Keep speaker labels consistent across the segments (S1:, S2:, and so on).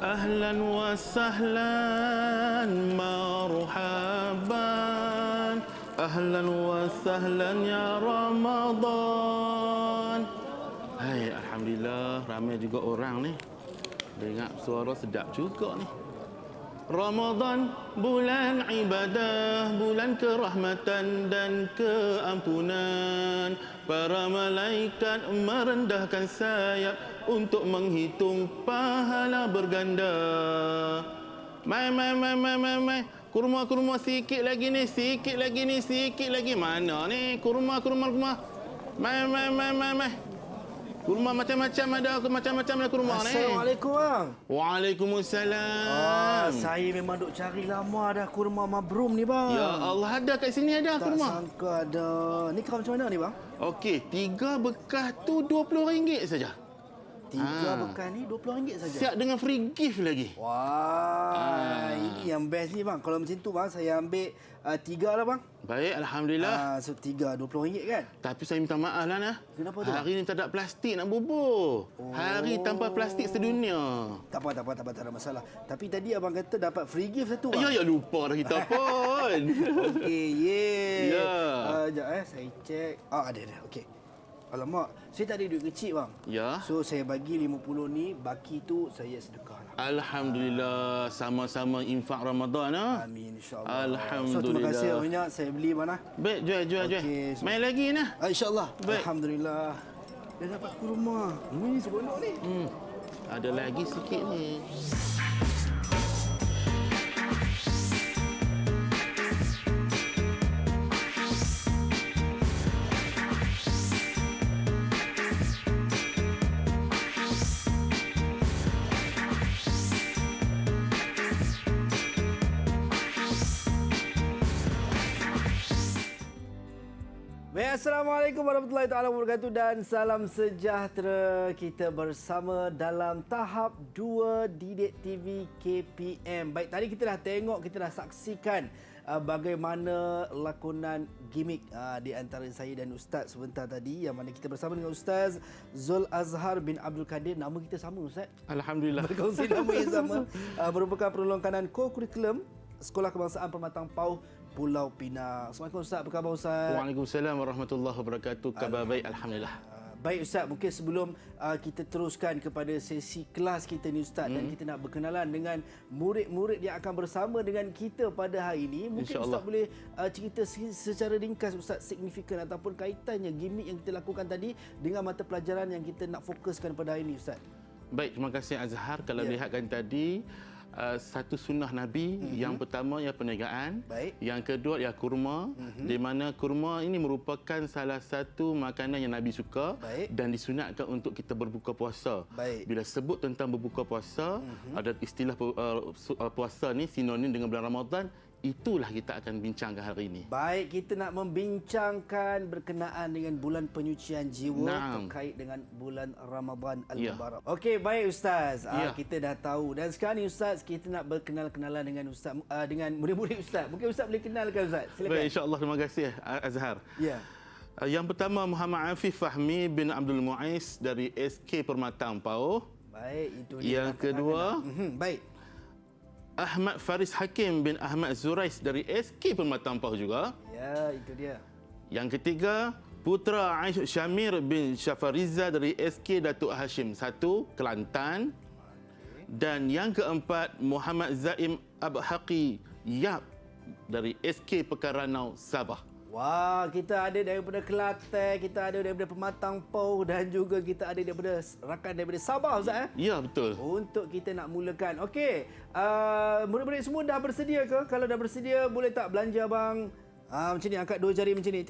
S1: Ahlan wa sahlan marhaban. Ahlan wa sahlan ya Ramadan. Hai, alhamdulillah ramai juga orang ni. Dengar suara sedap juga ni. Ramadan bulan ibadah, bulan kerahmatan dan keampunan. Para malaikat merendahkan sayap untuk menghitung pahala berganda. Mai. Kurma sikit lagi ni. Mana ni? Kurma. Mai. Kurma macam-macam ada kurma ni.
S2: Assalamualaikum, bang.
S1: Waalaikumsalam.
S2: Saya memang duk cari lama dah kurma mabrum ni, bang.
S1: Ya Allah, ada kat sini ada
S2: Tak
S1: kurma.
S2: sangka ada. Ni kau macam mana ni, bang?
S1: Okey, 3 bekas tu RM20 saja.
S2: 3 bekas ni RM20 saja.
S1: Siap dengan free gift lagi.
S2: Wah, ini yang best ni, bang. Kalau macam tu, bang, saya ambil 3 lah, bang.
S1: Baik, alhamdulillah.
S2: So 3 RM20 kan?
S1: Tapi saya minta maaf lah nah.
S2: Kenapa tu,
S1: Hari ni tak ada plastik nak bubur. Hari tanpa plastik sedunia.
S2: Tak apa, tak ada masalah. Tapi tadi abang kata dapat free gift satu, bang.
S1: Ya, lupa dah kita pun.
S2: Okey, yeah.
S1: Ya.
S2: Sekejap, saya cek. Ada. Okey. Alamak, saya tak ada duit kecil, bang.
S1: Ya.
S2: So, saya bagi 50 ni, baki tu saya sedekah lah.
S1: Alhamdulillah, sama-sama infak Ramadan ah.
S2: Amin, insyaAllah.
S1: Alhamdulillah.
S2: So, terima kasih banyak. Saya beli mana?
S1: Baik, jual.
S2: Okey,
S1: Main lagi nah.
S2: InsyaAllah.
S1: Baik.
S2: Alhamdulillah. Dah dapat kurma. Ini seronok ni.
S1: Ada lagi sikit ni.
S2: Assalamualaikum warahmatullahi taala wabarakatuh dan salam sejahtera. Kita bersama dalam tahap 2 Didik TV KPM. Baik, tadi kita dah tengok, kita dah saksikan bagaimana lakonan gimmick di antara saya dan Ustaz sebentar tadi, yang mana kita bersama dengan Ustaz Zul Azhar bin Abdul Kadir. Nama kita sama, Ustaz.
S1: Alhamdulillah.
S2: Berkongsi nama yang sama. Merupakan penelongkanan co-kurikulum Sekolah Kebangsaan Permatang Pauh Pulau Pinang. Assalamualaikum, Ustaz. Apa khabar, Ustaz?
S1: Waalaikumsalam warahmatullahi wabarakatuh. Khabar baik, alhamdulillah.
S2: Baik, Ustaz. Mungkin sebelum kita teruskan kepada sesi kelas kita ni, Ustaz, dan kita nak berkenalan dengan murid-murid yang akan bersama dengan kita pada hari ini. Mungkin Ustaz boleh cerita secara ringkas, Ustaz, signifikan ataupun kaitannya gimmick yang kita lakukan tadi dengan mata pelajaran yang kita nak fokuskan pada hari ini, Ustaz.
S1: Baik, terima kasih Azhar. Kalau lihatkan tadi, satu sunnah Nabi. Yang pertama ialah perniagaan.
S2: Baik.
S1: Yang kedua ialah kurma. Di mana kurma ini merupakan salah satu makanan yang Nabi suka.
S2: Baik.
S1: Dan disunatkan untuk kita berbuka puasa.
S2: Baik.
S1: Bila sebut tentang berbuka puasa, ada istilah puasa ni sinonim dengan bulan Ramadan. Itulah kita akan bincangkan hari ini.
S2: Baik, kita nak membincangkan berkenaan dengan bulan penyucian jiwa terkait dengan bulan Ramadan Al-Mubarak. Okey, baik, Ustaz. Kita dah tahu. Dan sekarang ni, Ustaz, kita nak berkenal-kenalan dengan Ustaz, dengan murid-murid Ustaz. Mungkin Ustaz boleh kenalkan, Ustaz. Silakan.
S1: Baik, insya-Allah. Terima kasih, Azhar.
S2: Ya.
S1: Yang pertama, Muhammad Afif Fahmi bin Abdul Muiz dari SK Permatang Pauh.
S2: Baik, itu dia.
S1: Yang kedua,
S2: baik.
S1: Ahmad Faris Hakim bin Ahmad Zurais dari SK Permatang Pauh juga.
S2: Ya, itu dia.
S1: Yang ketiga, Putra Aish Syamir bin Syafariza dari SK Datuk Hashim 1, Kelantan. Dan yang keempat, Muhammad Zaim Abhaqi Yap dari SK Pekaranau, Sabah.
S2: Wah, kita ada daripada Kelantan, kita ada daripada Pematang Pauh dan juga kita ada daripada rakan daripada Sabah, Ustaz.
S1: Ya, betul.
S2: Untuk kita nak mulakan. Okey, murid-murid semua dah bersedia ke? Kalau dah bersedia, boleh tak belanja bang? Macam ni, angkat 2 jari macam ni.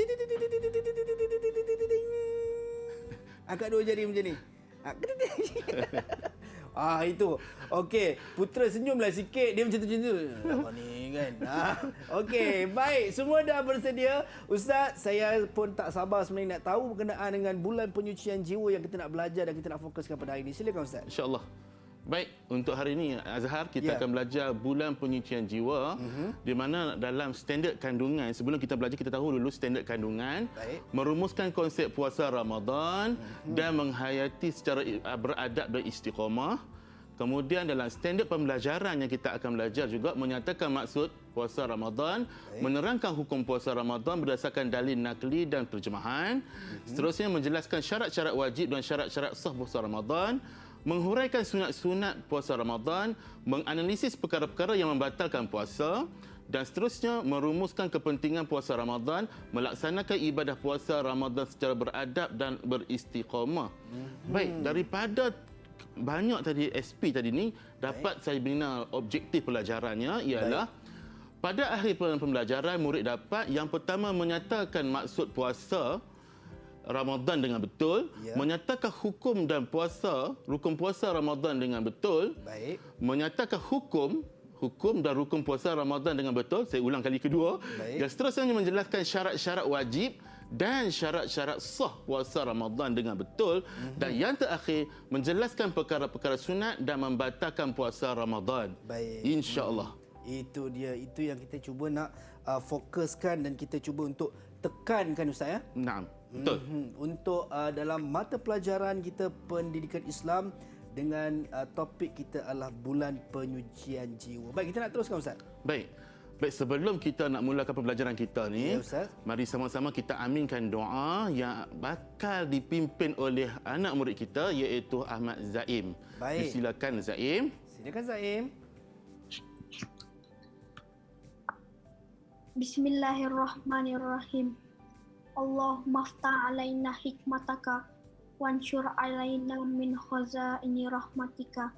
S2: Angkat 2 jari macam ni. Itu. Okey, Putra senyumlah sikit. Dia macam tu. Apa ni kan? Okey, baik. Semua dah bersedia. Ustaz, saya pun tak sabar sebenarnya nak tahu berkenaan dengan bulan penyucian jiwa yang kita nak belajar dan kita nak fokuskan pada hari ini. Silakan, Ustaz.
S1: InsyaAllah. Baik, untuk hari ini Azhar kita akan belajar bulan penyucian jiwa di mana dalam standard kandungan, sebelum kita belajar kita tahu dulu standard kandungan, merumuskan konsep puasa Ramadan dan menghayati secara beradab dan istiqamah. Kemudian dalam standard pembelajaran yang kita akan belajar juga menyatakan maksud puasa Ramadan, menerangkan hukum puasa Ramadan berdasarkan dalil nakli dan terjemahan. Seterusnya menjelaskan syarat-syarat wajib dan syarat-syarat sah puasa Ramadan, menghuraikan sunat-sunat puasa Ramadan, menganalisis perkara-perkara yang membatalkan puasa, dan seterusnya merumuskan kepentingan puasa Ramadan, melaksanakan ibadah puasa Ramadan secara beradab dan beristiqamah. Baik, daripada banyak tadi SP tadi ni dapat saya bina objektif pelajarannya ialah pada akhir pembelajaran murid dapat yang pertama menyatakan maksud puasa Ramadan dengan betul, menyatakan hukum dan puasa, rukun puasa Ramadan dengan betul, menyatakan hukum dan rukun puasa Ramadan dengan betul. Saya ulang kali kedua. Dan seterusnya menjelaskan syarat-syarat wajib dan syarat-syarat sah puasa Ramadan dengan betul. Dan yang terakhir, menjelaskan perkara-perkara sunat dan membatalkan puasa Ramadan. InsyaAllah.
S2: Itu dia. Itu yang kita cuba nak fokuskan dan kita cuba untuk tekankan, Ustaz, ya?
S1: Naam, betul.
S2: Untuk dalam mata pelajaran kita pendidikan Islam dengan topik kita adalah bulan penyucian jiwa. Baik, kita nak teruskan, Ustaz.
S1: Baik, sebelum kita nak mulakan pembelajaran kita ni, mari sama-sama kita aminkan doa yang bakal dipimpin oleh anak murid kita iaitu Ahmad Zaim. Silakan Zaim.
S2: Silakan Zaim.
S3: Bismillahirrahmanirrahim. Allahumma aftah alaina hikmataka wansyur alaina min khazaini rahmatika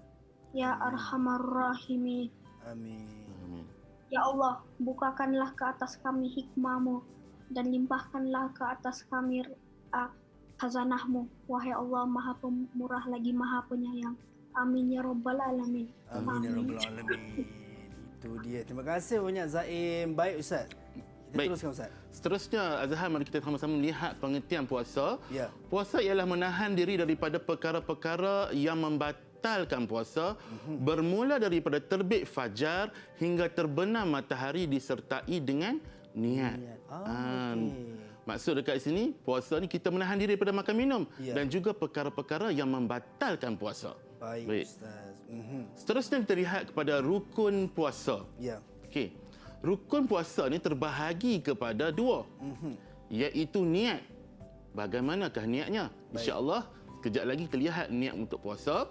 S3: ya arhamar rahimin.
S2: Amin.
S3: Ya Allah, bukakanlah ke atas kami hikmah-Mu dan limpahkanlah ke atas kami khazanah-Mu. Wahai Allah, Maha Pemurah lagi Maha Penyayang. Amin ya rabbal alamin.
S2: Amin ya rabbal alamin. Itu dia. Terima kasih banyak Zaim. Baik, Ustaz. Kita teruskan, Ustaz.
S1: Seterusnya, Azhar, mari kita sama-sama melihat pengertian puasa.
S2: Ya.
S1: Puasa ialah menahan diri daripada perkara-perkara yang membatalkan puasa, bermula daripada terbit fajar hingga terbenam matahari disertai dengan niat. Maksud dekat sini, puasa ni kita menahan diri daripada makan minum dan juga perkara-perkara yang membatalkan puasa.
S2: Baik, Ustaz.
S1: Seterusnya kita lihat kepada rukun puasa.
S2: Ya.
S1: Okey. Rukun puasa ni terbahagi kepada dua, iaitu niat. Bagaimanakah niatnya? InsyaAllah sekejap lagi kita lihat niat untuk puasa.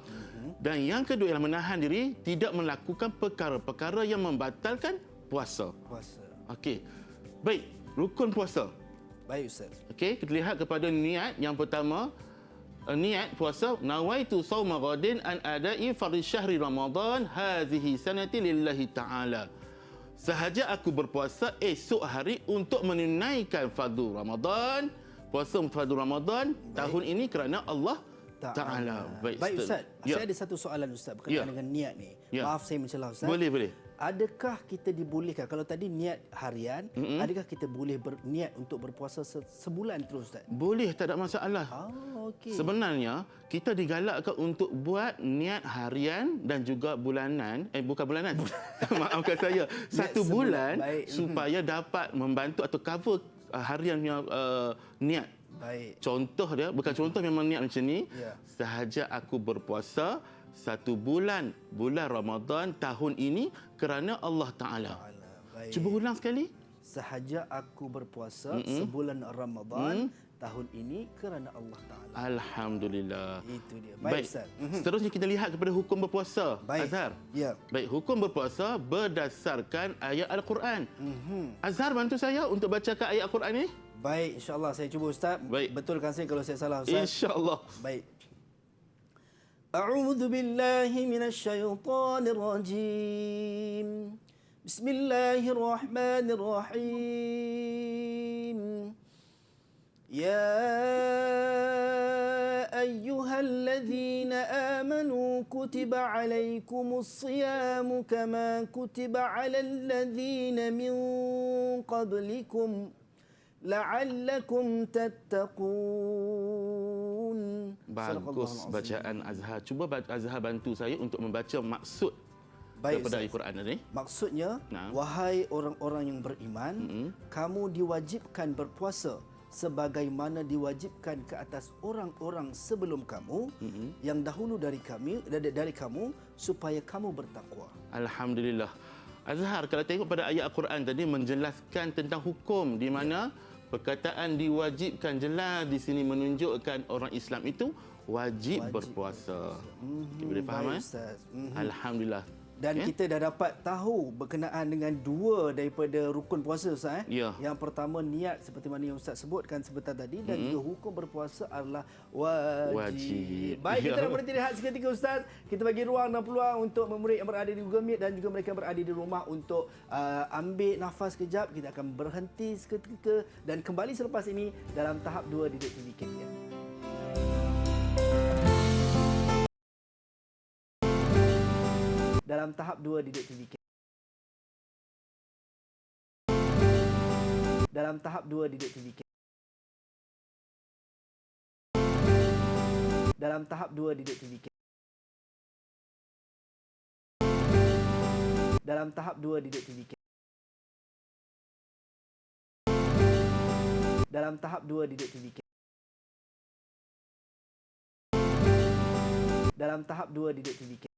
S1: Dan yang kedua ialah menahan diri tidak melakukan perkara-perkara yang membatalkan puasa. Okey. Baik, rukun puasa.
S2: Baik, Ustaz.
S1: Okey, kita lihat kepada niat. Yang pertama, niat puasa, nawaitu sauma ghadin an adai fardhi syahri Ramadan hazihi sanati lillahi ta'ala. Sahaja aku berpuasa esok hari untuk menunaikan fardu Ramadan, puasa fardu Ramadan tahun ini kerana Allah Ta'ala.
S2: Baik, Ustaz. Saya ada satu soalan, Ustaz, berkaitan dengan niat ni. Maaf saya mencelah, Ustaz.
S1: Boleh.
S2: Adakah kita dibolehkan, kalau tadi niat harian, adakah kita boleh berniat untuk berpuasa sebulan terus, Ustaz?
S1: Boleh, tak ada masalah.
S2: Okey.
S1: Sebenarnya, kita digalakkan untuk buat niat harian dan juga bulanan. Bukan bulanan. Maafkan saya. Satu bulan supaya dapat membantu atau cover hariannya niat.
S2: Baik.
S1: Contoh dia, bukan contoh, memang niat macam ni. Sahaja aku berpuasa satu bulan Ramadan tahun ini kerana Allah Ta'ala. Cuba ulang sekali.
S2: Sahaja aku berpuasa sebulan Ramadan tahun ini kerana Allah Ta'ala.
S1: Alhamdulillah.
S2: Itu dia. Baik, Ustaz.
S1: Seterusnya kita lihat kepada hukum berpuasa.
S2: Baik.
S1: Azhar.
S2: Ya.
S1: Baik, hukum berpuasa berdasarkan ayat Al-Quran. Azhar, bantu saya untuk bacakan ayat Al-Quran ni.
S2: Baik, insya-Allah saya cuba, Ustaz.
S1: Baik.
S2: Betulkan saya kalau saya salah, Ustaz.
S1: InsyaAllah.
S2: Baik. A'udzu billahi minasyaitonir rajim. Bismillahirrahmanirrahim. Ya ayyuhalladzina amanu kutiba alaikumus siyamu kama kutiba alal ladzina min qablikum la'allakum tattaqun.
S1: Bagus bacaan Azhar. Cuba Azhar bantu saya untuk membaca maksud daripada Al-Quran ini.
S2: Maksudnya, wahai orang-orang yang beriman, kamu diwajibkan berpuasa sebagaimana diwajibkan ke atas orang-orang sebelum kamu yang dahulu dari kamu supaya kamu bertakwa.
S1: Alhamdulillah. Azhar, kalau tengok pada ayat Al-Quran tadi menjelaskan tentang hukum di mana perkataan diwajibkan jelas di sini menunjukkan orang Islam itu wajib berpuasa. Boleh faham?
S2: Baik, Ustaz.
S1: Alhamdulillah.
S2: Dan kita dah dapat tahu berkenaan dengan dua daripada rukun puasa, Ustaz.
S1: Ya.
S2: Yang pertama niat seperti mana yang Ustaz sebutkan sebentar tadi, dan juga hukum berpuasa adalah wajib. Baik, kita nak berhenti rehat seketika, Ustaz. Kita bagi ruang dan peluang untuk murid yang berada di Google Meet dan juga mereka yang berada di rumah untuk ambil nafas kejap. Kita akan berhenti seketika dan kembali selepas ini dalam tahap 2 Didik TV KPM. Dalam tahap 2 Didik TV KPM. Dalam tahap 2 Didik TV KPM. Dalam tahap 2 Didik TV KPM. Dalam tahap 2 Didik TV KPM. Dalam tahap 2 Didik TV KPM. Dalam tahap 2 Didik TV KPM.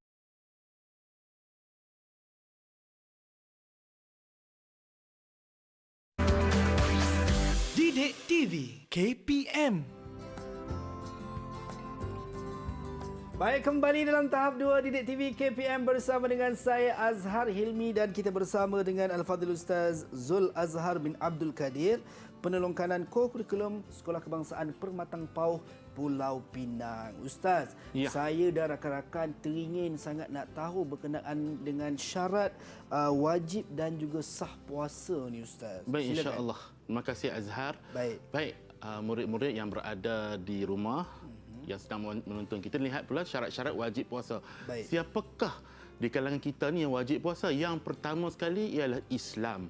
S4: Didik TV KPM.
S2: Baik, kembali dalam tahap 2 Didik TV KPM bersama dengan saya Azhar Hilmi dan kita bersama dengan Al-Fadhil Ustaz Zul Azhar bin Abdul Kadir, penolong kanan ko-kurikulum Sekolah Kebangsaan Permatang Pauh Pulau Pinang. Ustaz, saya dan rakan-rakan teringin sangat nak tahu berkenaan dengan syarat wajib dan juga sah puasa ni, Ustaz.
S1: Baik, insya-Allah. Terima kasih Azhar. Baik, murid-murid yang berada di rumah yang sedang menonton kita, lihat pula syarat-syarat wajib puasa. Siapakah di kalangan kita ni yang wajib puasa? Yang pertama sekali ialah Islam.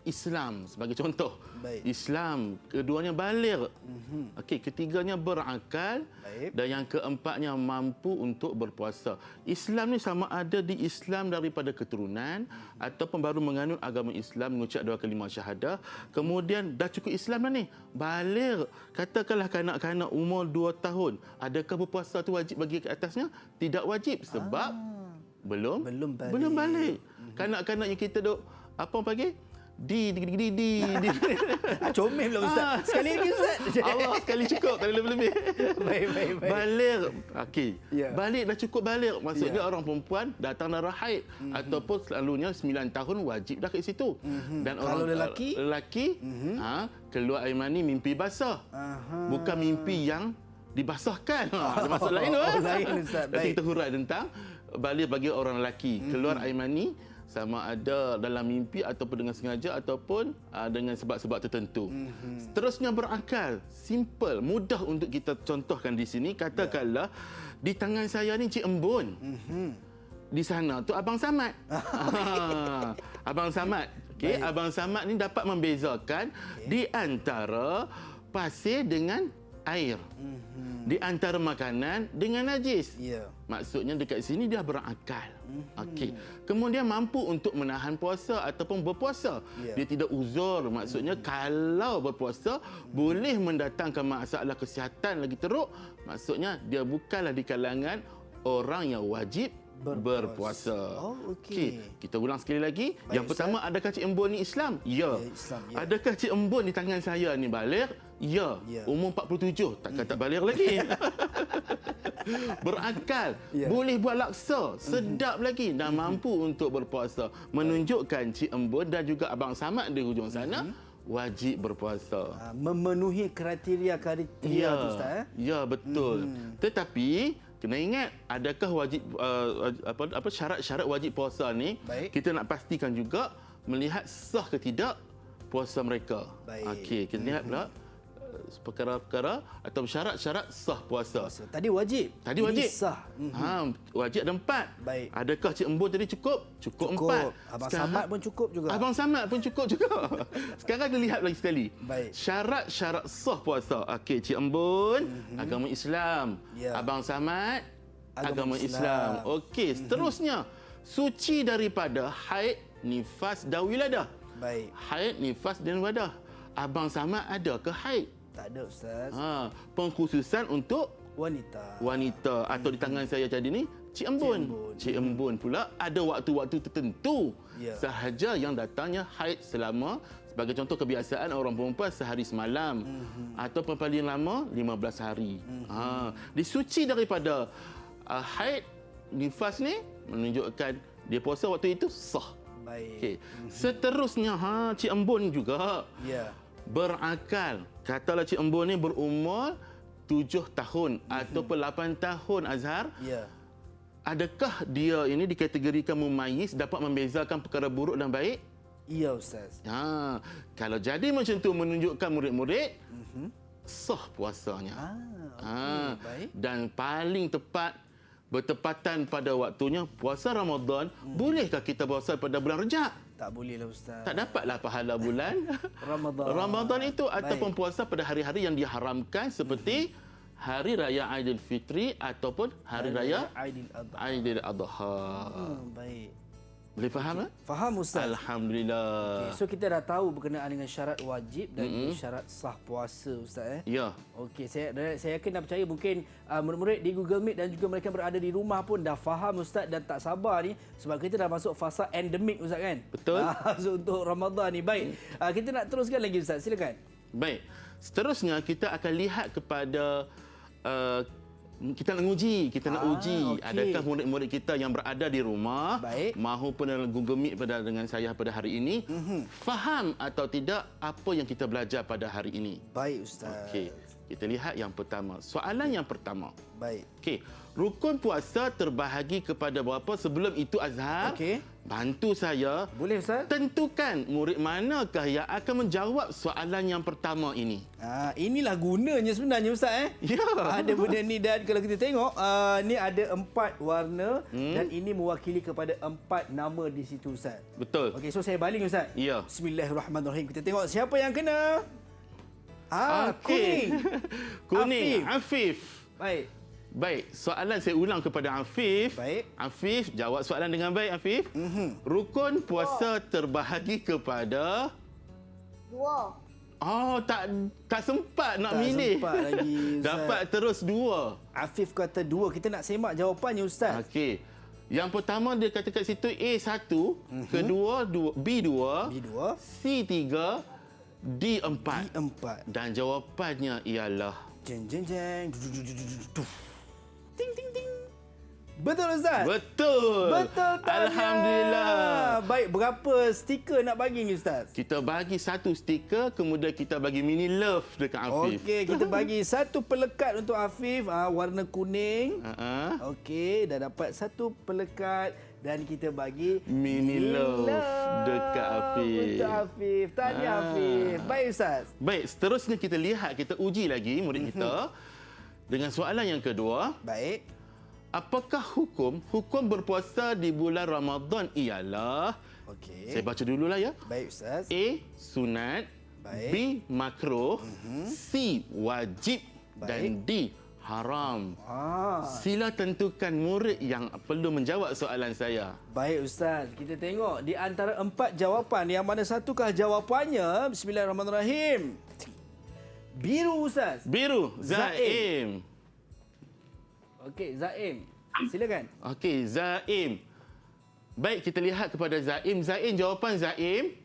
S1: Islam sebagai contoh. Islam, keduanya baligh. Okey, ketiganya berakal. Dan yang keempatnya mampu untuk berpuasa. Islam ni sama ada di Islam daripada keturunan ataupun baru menganut agama Islam, mengucap dua kalimah syahadah, kemudian dah cukup Islam dah ni, baligh. Katakanlah kanak-kanak umur 2 tahun, adakah berpuasa tu wajib bagi ke atasnya? Tidak wajib sebab belum balik. Kanak-kanak yang kita duk apa orang panggil?
S2: Comel pula, Ustaz. Sekali lagi, Ustaz.
S1: Allah, sekali cukup, tak lebih-lebih.
S2: Baik.
S1: Baligh. Okey. Balik dah cukup baligh. Maksudnya orang perempuan datang darah haid ataupun selalunya 9 tahun wajib dah kat situ. Dan orang lelaki keluar air mani mimpi basah. Bukan mimpi yang dibasahkan. Ada maksud lain tu.
S2: Lain, Ustaz.
S1: Nanti kita hurai tentang baligh bagi orang lelaki. Keluar air mani sama ada dalam mimpi ataupun dengan sengaja ataupun dengan sebab-sebab tertentu. Seterusnya berakal. Simple, mudah untuk kita contohkan di sini. Katakanlah di tangan saya ni Cik Embun. Di sana tu Abang Samad. Abang Samad. Okey, Abang Samad ni dapat membezakan di antara pasir dengan air. Di antara makanan dengan najis. Maksudnya dekat sini dia berakal. Okey. Kemudian mampu untuk menahan puasa ataupun berpuasa. Dia tidak uzur. Maksudnya kalau berpuasa boleh mendatangkan masalah kesihatan lagi teruk. Maksudnya dia bukanlah di kalangan orang yang wajib berpuasa. Okey. Kita ulang sekali lagi. Yang pertama, adakah Cik Embun ni Islam? Ya. Adakah Cik Embun di tangan saya ni baligh? Ya. Umur 47, tak baligh lagi. Berakal, boleh buat laksa, sedap lagi dan mampu untuk berpuasa. Menunjukkan Cik Embun dan juga Abang Samad di hujung sana wajib berpuasa.
S2: Memenuhi kriteria tu, Ustaz.
S1: Ya, betul. Tetapi kena ingat, adakah wajib syarat-syarat wajib puasa ni kita nak pastikan juga melihat sah ke tidak puasa mereka. Okey, kita lihat pula perkara-perkara atau syarat-syarat sah puasa.
S2: Tadi wajib.
S1: Ini
S2: sah.
S1: Wajib ada 4. Adakah Cik Embun tadi cukup? Cukup 4.
S2: Abang Samad pun cukup juga.
S1: Abang Samad pun cukup juga. Sekarang kita lihat lagi sekali. Syarat-syarat sah puasa. Okey, Cik Embun agama Islam. Abang Samad agama Islam. Okey, seterusnya suci daripada haid, nifas dan wiladah. Haid, nifas dan wiladah. Abang Samad ada ke haid?
S2: Tak ada Ustaz.
S1: Pengkhususan untuk wanita atau di tangan saya tadi ni Cik Embun. Cik Embun pula ada waktu-waktu tertentu sahaja yang datangnya haid selama, sebagai contoh kebiasaan orang perempuan sehari semalam atau paling lama 15 hari. Disuci daripada haid, nifas ni menunjukkan dia puasa waktu itu sah.
S2: Baik.
S1: Okey. Seterusnya Cik Embun juga berakal. Katalah Cik Embun ni berumur 7 tahun ataupun 8 tahun Azhar.
S2: Ya.
S1: Adakah dia ini dikategorikan mumayyiz, dapat membezakan perkara buruk dan baik?
S2: Ya Ustaz.
S1: Kalau jadi macam tu menunjukkan murid-murid sah puasanya.
S2: Baik.
S1: Dan paling tepat bertepatan pada waktunya puasa Ramadan, bolehkah kita puasa pada bulan Rejab?
S2: Tak boleh lah Ustaz.
S1: Tak dapatlah pahala bulan
S2: Ramadan
S1: itu ataupun puasa pada hari-hari yang diharamkan seperti Hari Raya Aidilfitri ataupun Hari Raya Aidil Adha.
S2: Baik.
S1: Boleh faham?
S2: Faham Ustaz.
S1: Alhamdulillah.
S2: So kita dah tahu berkenaan dengan syarat wajib dan syarat sah puasa Ustaz.
S1: Ya.
S2: Okey, saya yakin dan percaya mungkin murid-murid di Google Meet dan juga mereka berada di rumah pun dah faham Ustaz dan tak sabar ni sebab kita dah masuk fasa endemik Ustaz kan?
S1: Betul.
S2: So untuk Ramadan ni. Baik. Kita nak teruskan lagi Ustaz. Silakan.
S1: Baik. Seterusnya kita akan lihat kepada kita nak uji,
S2: okey.
S1: adakah murid-murid kita yang berada di rumah maupun dalam Google Meet dengan saya pada hari ini faham atau tidak apa yang kita belajar pada hari ini.
S2: Baik Ustaz.
S1: Okey, kita lihat yang pertama. Soalan yang pertama.
S2: Baik.
S1: Okey, rukun puasa terbahagi kepada berapa? Sebelum itu Azhar, bantu saya.
S2: Boleh Ustaz?
S1: Tentukan murid manakah yang akan menjawab soalan yang pertama ini.
S2: Inilah gunanya sebenarnya Ustaz.
S1: Ya.
S2: Ada benda ni dan kalau kita tengok ni ada 4 warna dan ini mewakili kepada 4 nama di situ Ustaz.
S1: Betul.
S2: Okey, so saya baling Ustaz.
S1: Ya.
S2: Bismillahirrahmanirrahim. Kita tengok siapa yang kena.
S1: Okey.
S2: Afif.
S1: Kuning. Afif. Baik, soalan saya ulang kepada Afif.
S2: Baik.
S1: Afif, jawab soalan dengan baik Afif. Rukun puasa terbahagi kepada
S3: 2.
S1: Tak sempat nak milih.
S2: Tak sempat lagi Ustaz.
S1: Dapat terus 2.
S2: Afif kata 2. Kita nak semak jawapannya Ustaz.
S1: Okey. Yang pertama dia kata kat situ A1, kedua B2, C3, D4. Dan jawapannya ialah
S2: Jeng jeng jeng. Ting ting ting. Betul Ustaz?
S1: betul.
S2: Betul tanya.
S1: Alhamdulillah.
S2: Baik, berapa stiker nak bagi ni Ustaz?
S1: Kita bagi 1 stiker, kemudian kita bagi mini love dekat Afif.
S2: Okey, kita bagi 1 pelekat untuk Afif, warna kuning. Okey, dah dapat 1 pelekat dan kita bagi
S1: mini love dekat Afif.
S2: Untuk Afif. Tahniah Afif. Baik Ustaz.
S1: Baik, seterusnya kita lihat, kita uji lagi murid kita dengan soalan yang kedua.
S2: Baik.
S1: Apakah hukum berpuasa di bulan Ramadan ialah?
S2: Okey.
S1: Saya baca dululah ya.
S2: Baik Ustaz.
S1: A. Sunat.
S2: Baik.
S1: B. Makruh. C. Wajib.
S2: Baik.
S1: Dan D. Haram. Sila tentukan murid yang perlu menjawab soalan saya.
S2: Baik Ustaz, kita tengok di antara 4 jawapan yang mana satukah jawapannya? Bismillahirrahmanirrahim. Biru Ustaz.
S1: Biru. Zaim.
S2: Okey, Zaim. Silakan.
S1: Okey, Zaim. Baik, kita lihat kepada Zaim. Zaim, jawapan Zaim.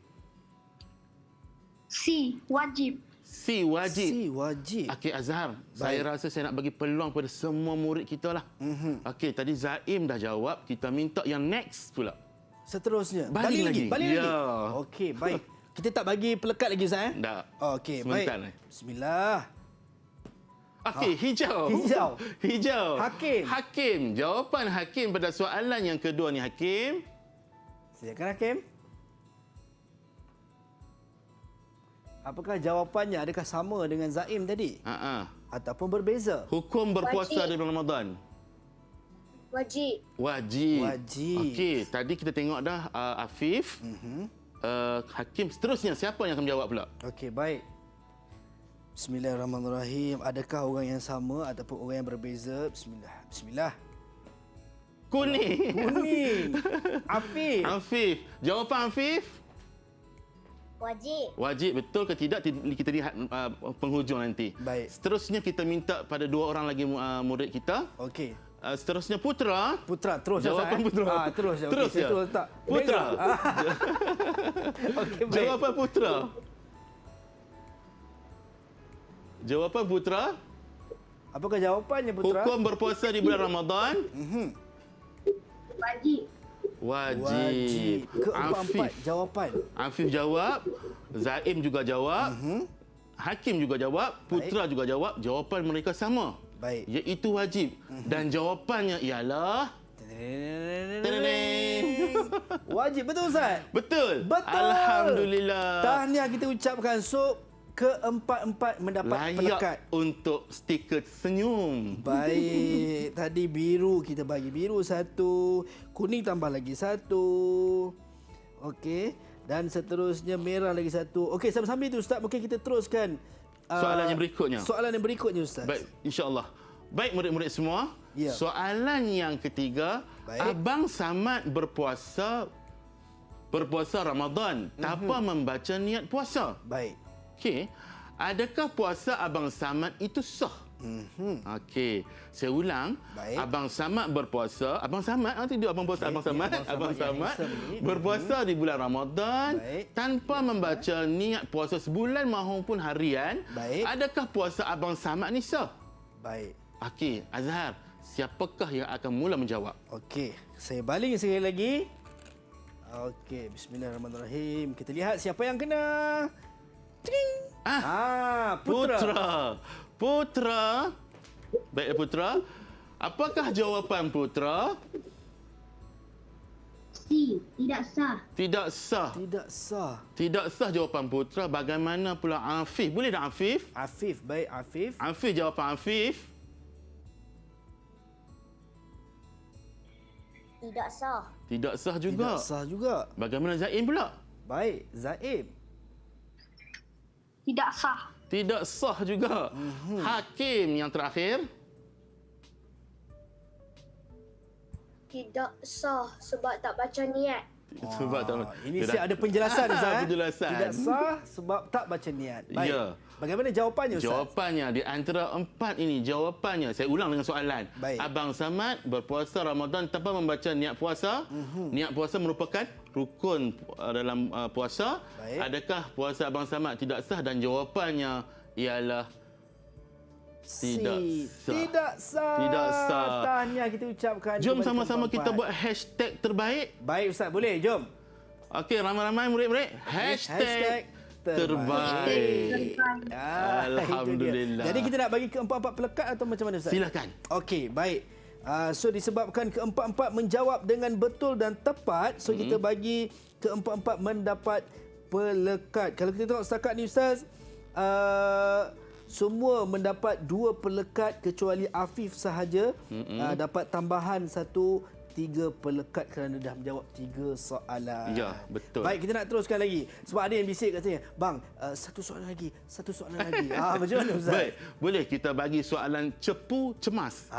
S3: C. Wajib.
S1: C. Wajib.
S2: C. Wajib.
S1: Okey, Azhar. Saya rasa saya nak bagi peluang pada semua murid kita lah. Okey, tadi Zaim dah jawab. Kita minta yang next pula.
S2: Seterusnya.
S1: Baling lagi.
S2: Baling
S1: Ya.
S2: lagi. Okey, baik. Kita tak bagi pelekat lagi Ustaz
S1: Tak.
S2: Okey,
S1: Sebentar
S2: baik.
S1: ni.
S2: Bismillah.
S1: Okey, hijau. Hijau.
S2: Hakim.
S1: Hakim. Jawapan Hakim pada soalan yang kedua ni, Hakim.
S2: Silakan Hakim. Apakah jawapannya? Adakah sama dengan Zaim tadi? Ataupun berbeza?
S1: Hukum berpuasa
S3: Wajib.
S1: di bulan Ramadan.
S3: Wajib.
S1: Wajib.
S2: Wajib.
S1: Okey, tadi kita tengok dah Afif. Hakim. Seterusnya, siapa yang akan menjawab pula?
S2: Okey, baik. Bismillahirrahmanirrahim. Adakah orang yang sama ataupun orang yang berbeza? Bismillah.
S1: Kuning.
S2: Kuning. Afif.
S1: Afif. Jawapan Afif?
S5: Wajib.
S1: Wajib, betul ke tidak? Kita lihat penghujung nanti.
S2: Baik.
S1: Seterusnya kita minta pada 2 orang lagi murid kita.
S2: Okey.
S1: Seterusnya Putra.
S2: Putra terus
S1: Jawapan Putra.
S2: Terus je.
S1: Terus
S2: Okey,
S1: je.
S2: saya terus tak.
S1: Putra.
S2: Okey, baik.
S1: Jawapan Putra. Jawapan Putra.
S2: Apakah jawapannya Putra?
S1: Hukum berpuasa di bulan Ramadan.
S3: Wajib.
S1: Wajib.
S2: Keempat-empat jawapan.
S1: Afif jawab. Zaim juga jawab. Hakim juga jawab. Putra juga jawab. Jawapan mereka sama.
S2: Baik.
S1: Iaitu wajib. Dan jawapannya ialah...
S2: Wajib, betul Ustaz?
S1: Betul.
S2: Betul.
S1: Alhamdulillah.
S2: Tahniah kita ucapkan. So, keempat-empat mendapat pelekat.
S1: Layak untuk stiker senyum.
S2: Baik. Tadi biru kita bagi biru 1. Kuning tambah lagi 1. Okey. Dan seterusnya merah lagi 1. Okey, sambil-sambil tu Ustaz, mungkin kita teruskan.
S1: Soalan yang berikutnya.
S2: Soalan yang berikutnya Ustaz.
S1: Baik, insya-Allah. Baik murid-murid semua.
S2: Ya.
S1: Soalan yang ketiga,
S2: Baik.
S1: Abang Samad berpuasa Ramadan tanpa membaca niat puasa.
S2: Baik.
S1: Okey. Adakah puasa Abang Samad itu sah? Okey. Saya ulang.
S2: Baik.
S1: Abang Samad berpuasa. Abang Samad, tidak Abang puasa Abang Samad.
S2: Abang
S1: Abang
S2: Samad
S1: Samad
S2: yang Islam ni.
S1: berpuasa di bulan Ramadan
S2: Baik.
S1: tanpa membaca niat puasa sebulan maupun harian.
S2: Baik.
S1: Adakah puasa Abang Samad ni sah?
S2: Baik.
S1: Okey, Azhar, siapakah yang akan mula menjawab?
S2: Okey, saya baling sekali lagi. Okey, bismillahirrahmanirrahim. Kita lihat siapa yang kena. Ting. Putra.
S1: Putra. Baiklah Putra. Apakah jawapan Putra?
S3: C. Tidak sah.
S1: Tidak sah.
S2: Tidak sah.
S1: Tidak sah jawapan Putra. Bagaimana pula Afif? Boleh tak Afif?
S2: Afif, baik Afif.
S1: Afif, jawapan Afif.
S5: Tidak sah.
S1: Tidak sah juga.
S2: Tidak sah juga.
S1: Bagaimana Zaim pula?
S2: Baik, Zaim.
S3: Tidak sah.
S1: Tidak sah juga. Hakim yang terakhir.
S5: Tidak sah sebab tak baca niat.
S1: Sebab tak
S2: Ini saya ada penjelasan Ustaz.
S1: Penjelasan.
S2: Tidak sah sebab tak baca niat. Baik.
S1: Ya.
S2: Bagaimana jawapannya Ustaz?
S1: Jawapannya di antara 4 ini, jawapannya saya ulang dengan soalan.
S2: Baik.
S1: Abang Samad berpuasa Ramadan tanpa membaca niat puasa. Niat puasa merupakan rukun dalam puasa.
S2: Baik.
S1: Adakah puasa Abang Samad tidak sah? Dan jawapannya ialah tidak sah.
S2: Tidak sah.
S1: Tidak sah.
S2: Tahniah kita ucapkan.
S1: Jom
S2: kepada
S1: sama-sama
S2: keempat-empat.
S1: kita buat hashtag terbaik.
S2: Baik Ustaz, boleh? Jom.
S1: Okey, ramai-ramai murid-murid. Hashtag terbaik. Alhamdulillah.
S2: Jadi kita nak bagi keempat-empat pelekat atau macam mana Ustaz?
S1: Silakan.
S2: Okey, baik. So disebabkan keempat-empat menjawab dengan betul dan tepat, so kita bagi keempat-empat mendapat pelekat. Kalau kita tengok setakat ni Ustaz, semua mendapat 2 pelekat kecuali Afif sahaja dapat tambahan 3 pelekat kerana dah menjawab 3 soalan.
S1: Ya, betul.
S2: Baik, kita nak teruskan lagi. Sebab ada yang bisik kat saya, "Bang, satu soalan lagi. Macam mana Ustaz?
S1: Baik, boleh kita bagi soalan cepu cemas.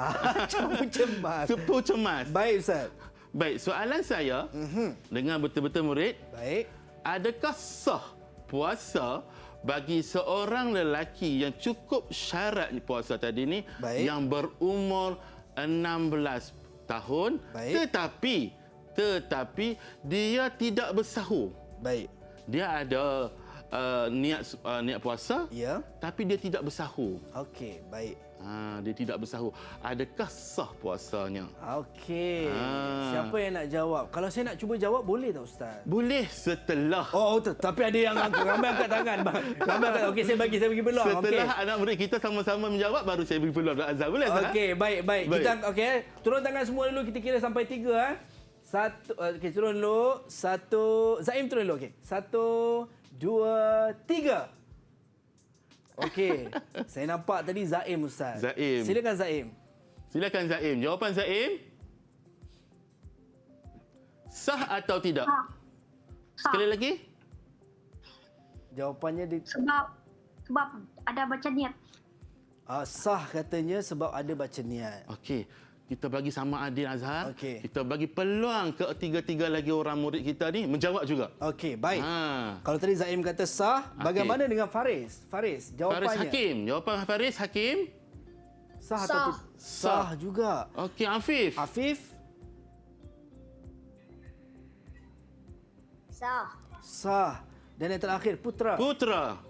S2: Cepu cemas.
S1: Cepu cemas.
S2: Baik Ustaz.
S1: Baik, soalan saya dengan betul-betul murid,
S2: Baik.
S1: adakah sah puasa bagi seorang lelaki yang cukup syarat puasa tadi ni
S2: Baik.
S1: yang berumur 16 tahun
S2: Baik.
S1: tetapi dia tidak bersahur.
S2: Baik.
S1: Dia ada niat puasa
S2: Ya.
S1: tapi dia tidak bersahur.
S2: Okey, baik.
S1: Dia tidak bersahur. Adakah sah puasanya?
S2: Okey.
S1: Ah.
S2: Siapa yang nak jawab? Kalau saya nak cuba jawab, boleh tak Ustaz?
S1: Boleh setelah.
S2: Oh, tapi ada yang ramai angkat tangan, bang. Ramai angkat. Okey, saya bagi peluang.
S1: Setelah anak murid kita sama-sama menjawab, baru saya beri peluang Azhar. Boleh Azhar?
S2: Okey, baik. Kita okey, turun tangan semua dulu, kita kira sampai 3 Satu, okey, turun dulu. 1, Zaim turun dulu, okey. 1, 2, 3. Okey. Saya nampak tadi Zaim Ustaz.
S1: Zaim.
S2: Silakan Zaim.
S1: Silakan Zaim. Jawapan Zaim? Sah atau tidak?
S3: Sah.
S1: Sekali lagi?
S2: Jawapannya
S3: Sebab ada baca niat.
S2: sah katanya sebab ada baca niat.
S1: Okey. kita bagi sama adil Azhar.
S2: Okey.
S1: Kita bagi peluang ke tiga-tiga lagi orang murid kita ni menjawab juga.
S2: Okey, baik.
S1: Ha.
S2: Kalau tadi Zaim kata sah, bagaimana dengan Faris? Faris, jawapannya.
S1: Faris Hakim. Jawapan Faris Hakim.
S2: Sah atau
S5: Sah.
S2: tidak? Sah juga.
S1: Okey, Afif.
S2: Afif,
S5: Sah.
S2: sah. Dan yang terakhir, Putra.
S1: Putra.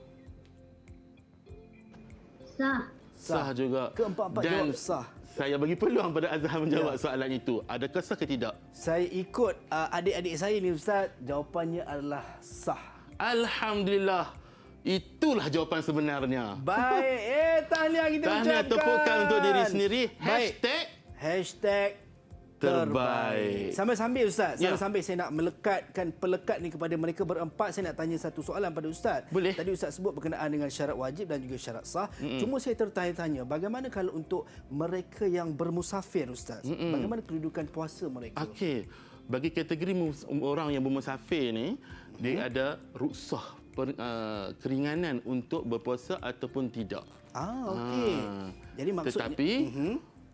S3: Sah.
S1: Sah juga.
S2: Keempat-empat
S1: Dan
S2: jawab sah.
S1: saya bagi peluang pada Azhar menjawab soalan itu. Adakah sah ke tidak?
S2: Saya ikut adik-adik saya ni Ustaz, jawapannya adalah sah.
S1: Alhamdulillah. Itulah jawapan sebenarnya.
S2: Baik, tahniah kita
S1: Tahniah
S2: ucapkan.
S1: tepukan untuk diri sendiri.
S2: Baik.
S1: Hashtag
S2: Terbaik. Sambil-sambil Ustaz,
S1: Ya.
S2: sambil-sambil saya nak melekatkan pelekat ni kepada mereka berempat, saya nak tanya satu soalan pada Ustaz.
S1: Boleh.
S2: Tadi Ustaz sebut berkenaan dengan syarat wajib dan juga syarat sah. Cuma saya tertanya-tanya, bagaimana kalau untuk mereka yang bermusafir Ustaz? Bagaimana kedudukan puasa mereka?
S1: Okey. Bagi kategori orang yang bermusafir ni, dia ada ruksah keringanan untuk berpuasa ataupun tidak.
S2: Okey. Jadi maksudnya
S1: Tetapi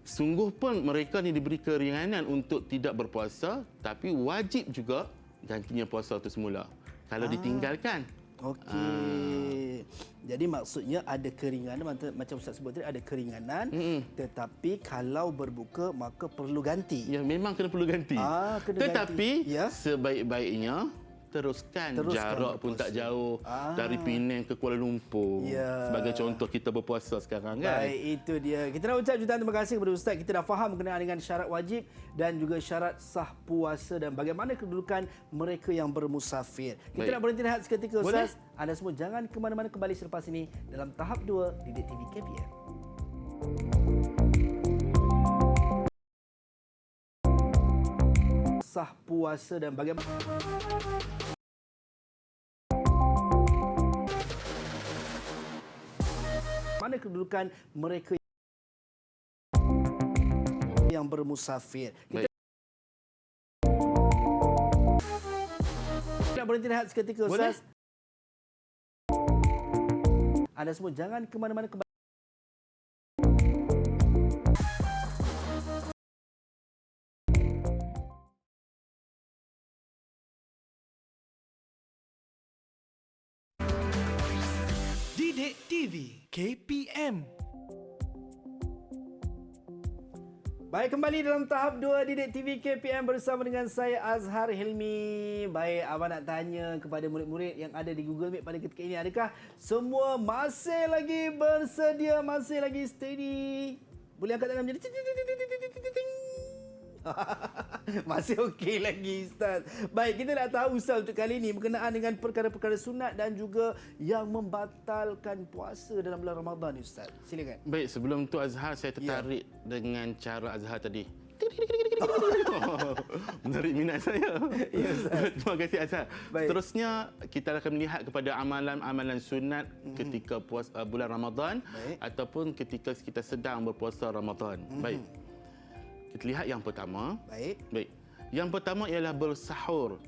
S1: sungguh pun mereka ni diberi keringanan untuk tidak berpuasa, tapi wajib juga gantinya puasa itu semula kalau ditinggalkan.
S2: Okey. Jadi maksudnya ada keringanan, macam Ustaz sebut tadi ada keringanan, tetapi kalau berbuka maka perlu ganti.
S1: Ya, memang kena perlu ganti.
S2: Kena
S1: Tetapi
S2: ganti. Ya.
S1: sebaik-baiknya teruskan jarak pun
S2: berpuasa.
S1: tak jauh dari Penang ke Kuala Lumpur.
S2: Ya.
S1: Sebagai contoh kita berpuasa sekarang kan.
S2: Baik, itu dia. Kita nak ucap jutaan terima kasih kepada Ustaz. Kita dah faham berkenaan dengan syarat wajib dan juga syarat sah puasa dan bagaimana kedudukan mereka yang bermusafir. Kita
S1: Baik.
S2: nak berhenti rehat seketika
S1: Boleh?
S2: Ustaz. Anda semua jangan ke mana-mana, kembali selepas ini dalam tahap 2 Didik TV KPM. Sah puasa dan bagaimana kedudukan mereka yang bermusafir. Kita
S1: Baik.
S2: nak berhenti rehat seketika
S1: Boleh?
S2: Ustaz. Anda semua jangan ke mana-mana, kembali.
S4: Didik TV KPM.
S2: Baik, kembali dalam tahap 2 Didik TV KPM bersama dengan saya Azhar Hilmi. Baik, abang nak tanya kepada murid-murid yang ada di Google Meet pada ketika ini, adakah semua masih lagi bersedia, masih lagi steady? Boleh angkat tangan menjadi ting, ting, ting, ting, ting, ting, ting, ting. Masih okey lagi Ustaz. Baik, kita nak tahu Ustaz untuk kali ini berkenaan dengan perkara-perkara sunat dan juga yang membatalkan puasa dalam bulan Ramadan ni Ustaz. Silakan.
S1: Baik, sebelum tu Azhar saya tertarik dengan cara Azhar tadi. Menarik minat saya.
S2: Ya, Ustaz.
S1: Terima kasih Azhar.
S2: Baik.
S1: Seterusnya kita akan melihat kepada amalan-amalan sunat ketika bulan Ramadan
S2: Baik.
S1: ataupun ketika kita sedang berpuasa Ramadan. Baik. Kita lihat yang pertama.
S2: Baik.
S1: Baik. Yang pertama ialah bersahur.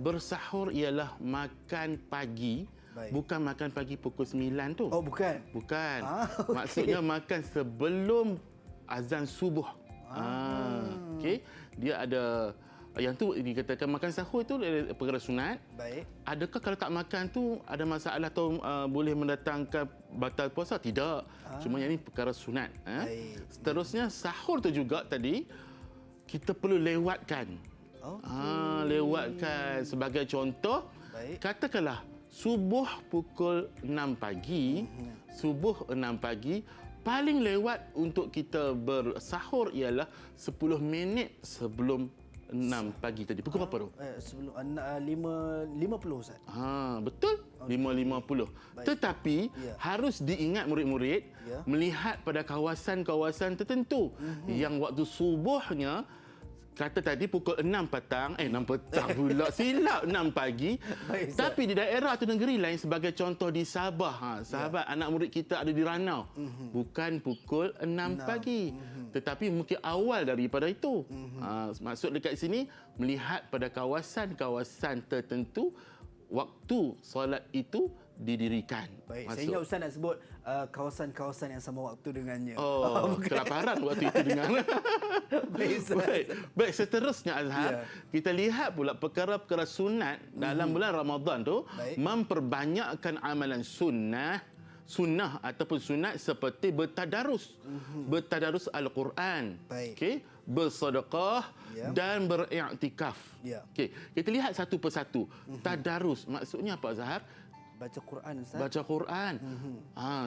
S1: Bersahur ialah makan pagi.
S2: Baik.
S1: Bukan makan pagi pukul 9 tu.
S2: Oh, bukan.
S1: Bukan.
S2: Okey.
S1: Maksudnya makan sebelum azan subuh. Okey. Dia ada yang tu dikatakan makan sahur itu perkara sunat.
S2: Baik.
S1: Adakah kalau tak makan tu ada masalah atau boleh mendatangkan batal puasa? Tidak. Cuma yang ini perkara sunat.
S2: Baik.
S1: Seterusnya sahur tu juga tadi kita perlu lewatkan. Lewatkan sebagai contoh.
S2: Baik.
S1: Katakanlah subuh pukul 6 pagi, subuh 6 pagi, paling lewat untuk kita bersahur ialah 10 minit sebelum 6 pagi tadi. Pukul berapa tu?
S2: Sebelum 5.50 Ustaz.
S1: Betul. 5.50. Tetapi
S2: Ya.
S1: harus diingat murid-murid
S2: Ya.
S1: melihat pada kawasan-kawasan tertentu yang waktu subuhnya kata tadi pukul 6 petang, 6 petang pula, silap 6 pagi.
S2: Baik, Ustaz.
S1: Tapi di daerah atau negeri lain sebagai contoh di Sabah, sahabat anak murid kita ada di Ranau. Bukan pukul 6 pagi. Tetapi mungkin awal daripada itu. Maksud dekat sini melihat pada kawasan-kawasan tertentu waktu solat itu didirikan.
S2: Baik, saya ingat Ustaz nak sebut kawasan-kawasan yang sama waktu dengannya.
S1: Oh, kelaparan waktu itu dengan.
S2: Baik, Ustaz.
S1: Baik, seterusnya Azhar,
S2: Ya.
S1: kita lihat pula perkara-perkara sunat dalam bulan Ramadan tu
S2: Baik.
S1: memperbanyakkan amalan sunnah ataupun sunat seperti bertadarus. Bertadarus Al-Quran.
S2: Baik.
S1: Okey, bersedekah
S2: Ya.
S1: dan beriktikaf.
S2: Ya.
S1: Okey, kita lihat satu persatu. Tadarus maksudnya apa Azhar?
S2: Baca Quran, Ustaz.
S1: Baca Quran.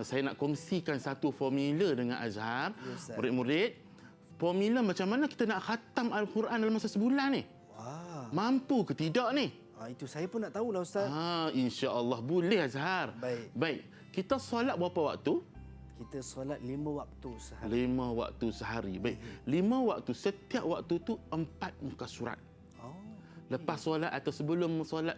S1: Saya nak kongsikan satu formula dengan Azhar,
S2: Ya, Ustaz.
S1: murid-murid. Formula macam mana kita nak khatam Al-Quran dalam masa sebulan ni?
S2: Wah.
S1: Mampu ke tidak ni?
S2: Itu saya pun nak tahulah, Ustaz.
S1: Insya-Allah boleh Azhar.
S2: Baik.
S1: Kita solat berapa waktu?
S2: Kita solat 5 waktu sehari.
S1: 5 waktu sehari. Baik. 5 waktu, setiap waktu tu 4 muka surat.
S2: Oh.
S1: Lepas solat atau sebelum solat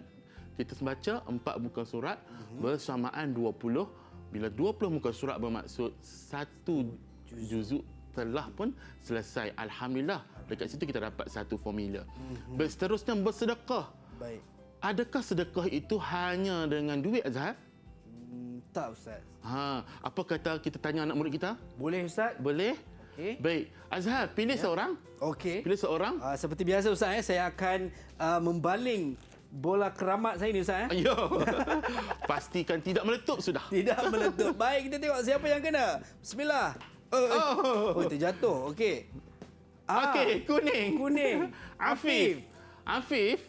S1: kita baca 4 muka surat bersamaan 20. Bila 20 muka surat bermaksud 1 juzuk telah pun selesai. Alhamdulillah. Dekat situ kita dapat satu formula. Baik, seterusnya bersedekah.
S2: Baik.
S1: Adakah sedekah itu hanya dengan duit Azhar?
S2: Tak, Ustaz.
S1: Apa kata kita tanya anak murid kita?
S2: Boleh, Ustaz?
S1: Boleh?
S2: Okey.
S1: Baik. Azhar, pilih seorang.
S2: Okey.
S1: Pilih seorang.
S2: Seperti biasa, Ustaz, saya akan membaling bola keramat saya ni, Ustaz.
S1: Ayo. Pastikan tidak meletup sudah.
S2: Tidak meletup. Baik, kita tengok siapa yang kena. Bismillah. Oh, terjatuh. Okey.
S1: Okey, kuning.
S2: Kuning.
S1: Afif. Afif.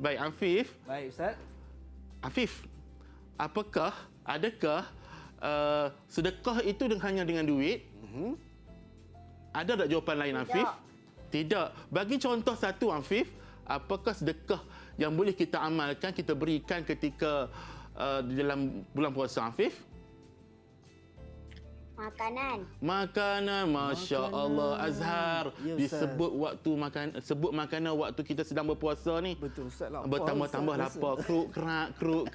S1: Baik, Afif.
S2: Baik, Ustaz.
S1: Afif, adakah sedekah itu hanya dengan duit? Ada tak jawapan lain, Afif? Tidak. Bagi contoh satu, Afif, apakah sedekah yang boleh kita amalkan, kita berikan ketika di dalam bulan puasa, Afif? Makanan, Masya Allah. Azhar,
S2: Ya, Ustaz.
S1: disebut sebut makanan waktu kita sedang berpuasa ni.
S2: Betul, Ustaz. Lapar,
S1: Bertambah-tambah
S2: Ustaz,
S1: lapar.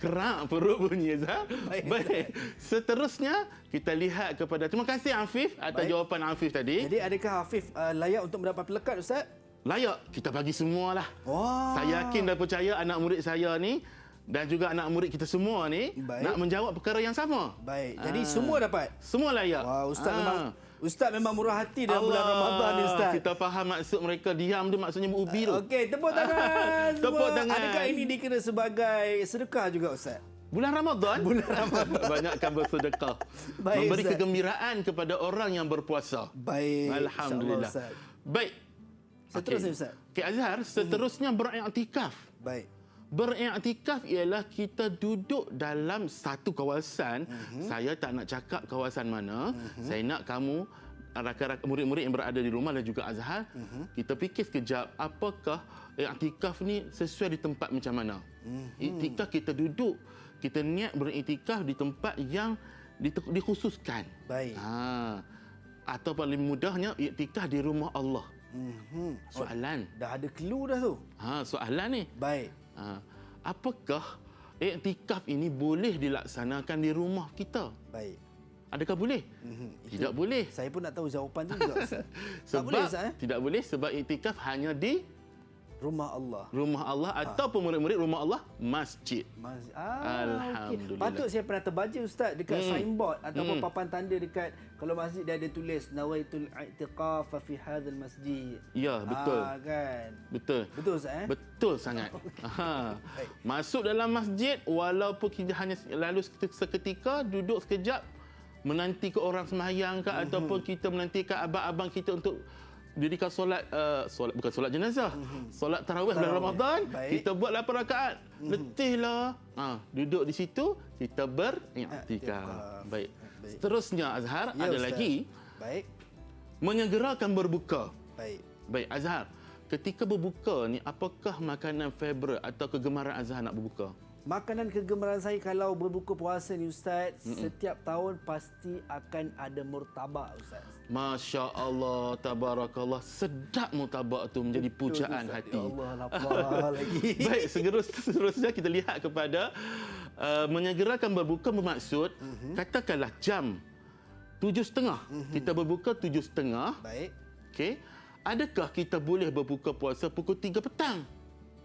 S1: Kerak perut bunyi, Azhar. Baik. Seterusnya, kita lihat kepada... Terima kasih, Afif, atas
S2: Baik.
S1: jawapan Afif tadi.
S2: Jadi, adakah Hafif layak untuk mendapat pelekat, Ustaz?
S1: Layak. Kita bagi semualah.
S2: Wah.
S1: Saya yakin dan percaya anak murid saya ni dan juga anak murid kita semua ni
S2: Baik.
S1: nak menjawab perkara yang sama.
S2: Baik. Jadi, semua dapat?
S1: Semua layak.
S2: Wah, Ustaz memang murah hati dalam bulan Ramadan ni, Ustaz.
S1: Kita faham maksud mereka. Diam tu maksudnya berubi tu.
S2: Okey, tepuk tangan. semua.
S1: Tepuk tangan.
S2: Adakah ini dikira sebagai sedekah juga, Ustaz?
S1: Bulan Ramadan?
S2: Bulan Ramadan.
S1: Banyakkan bersedekah.
S2: Baik,
S1: Memberi
S2: Ustaz.
S1: kegembiraan kepada orang yang berpuasa.
S2: Baik.
S1: Alhamdulillah.
S2: InsyaAllah, Ustaz.
S1: Baik.
S2: Seterusnya, Ustaz.
S1: Okey, Azhar, seterusnya beriktikaf.
S2: Baik.
S1: Beriktikaf ialah kita duduk dalam satu kawasan. Saya tak nak cakap kawasan mana. Saya nak kamu, rakan-rakan murid-murid yang berada di rumah dan juga Azhar, kita fikir sekejap apakah iktikaf ni sesuai di tempat macam mana. Iktikaf kita duduk, kita niat beriktikaf di tempat yang dikhususkan.
S2: Baik.
S1: Atau paling mudahnya iktikaf di rumah Allah. Soalan.
S2: Dah ada clue dah tu.
S1: Soalan ni.
S2: Baik.
S1: Apakah iktikaf ini boleh dilaksanakan di rumah kita?
S2: Baik.
S1: Adakah boleh? Tidak boleh.
S2: Saya pun nak tahu jawapan tu juga, Ustaz. Tak
S1: Sebab
S2: boleh, Ustaz,
S1: tidak boleh sebab iktikaf hanya di
S2: Rumah Allah.
S1: rumah Allah ataupun murid-murid rumah Allah masjid.
S2: Okey.
S1: Alhamdulillah.
S2: Patut saya pernah terbaca, Ustaz, dekat signboard ataupun papan tanda dekat kalau masjid dia ada tulis nawaitul i'tiqaf fi hadzal masjid.
S1: Ya, betul.
S2: Kan.
S1: Betul.
S2: Betul, Ustaz,
S1: Betul sangat. Masuk dalam masjid walaupun kita hanya lalu seketika, duduk sekejap menanti ke orang sembahyang ke ataupun kita menantikan abang-abang kita untuk dirikan solat bukan solat jenazah. Solat tarawih bulan Ramadan.
S2: Baik.
S1: Kita buat 8 rakaat. Letihlah. Duduk di situ kita beriktikaf. Baik. Seterusnya Azhar
S2: Ya,
S1: ada
S2: Ustaz.
S1: lagi
S2: Baik.
S1: menyegerakan berbuka.
S2: Baik.
S1: Baik Azhar, ketika berbuka ni apakah makanan favourite atau kegemaran Azhar nak berbuka?
S2: Makanan kegemaran saya kalau berbuka puasa ni, Ustaz, setiap tahun pasti akan ada murtabak, Ustaz.
S1: Masya Allah, tabarakallah. Sedap murtabak tu menjadi pujaan
S2: Ustaz.
S1: hati.
S2: Ya Allah, lapar lagi.
S1: Baik, seterusnya kita lihat kepada menyegerakan berbuka bermaksud, katakanlah jam 7.30. Kita berbuka 7.30.
S2: Baik.
S1: Okey. Adakah kita boleh berbuka puasa pukul 3 petang?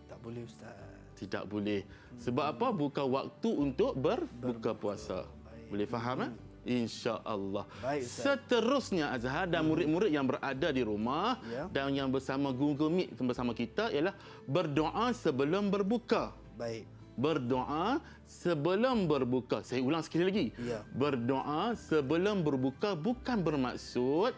S2: Tak boleh, Ustaz.
S1: Tidak boleh. Sebab apa? Bukan waktu untuk berbuka puasa. Boleh faham? insya-Allah.
S2: Baik, Ustaz.
S1: Seterusnya Azhar dan murid-murid yang berada di rumah
S2: Ya.
S1: dan yang bersama Google Meet bersama kita ialah berdoa sebelum berbuka.
S2: Baik.
S1: Berdoa sebelum berbuka. Saya ulang sekali lagi.
S2: Ya.
S1: Berdoa sebelum berbuka bukan bermaksud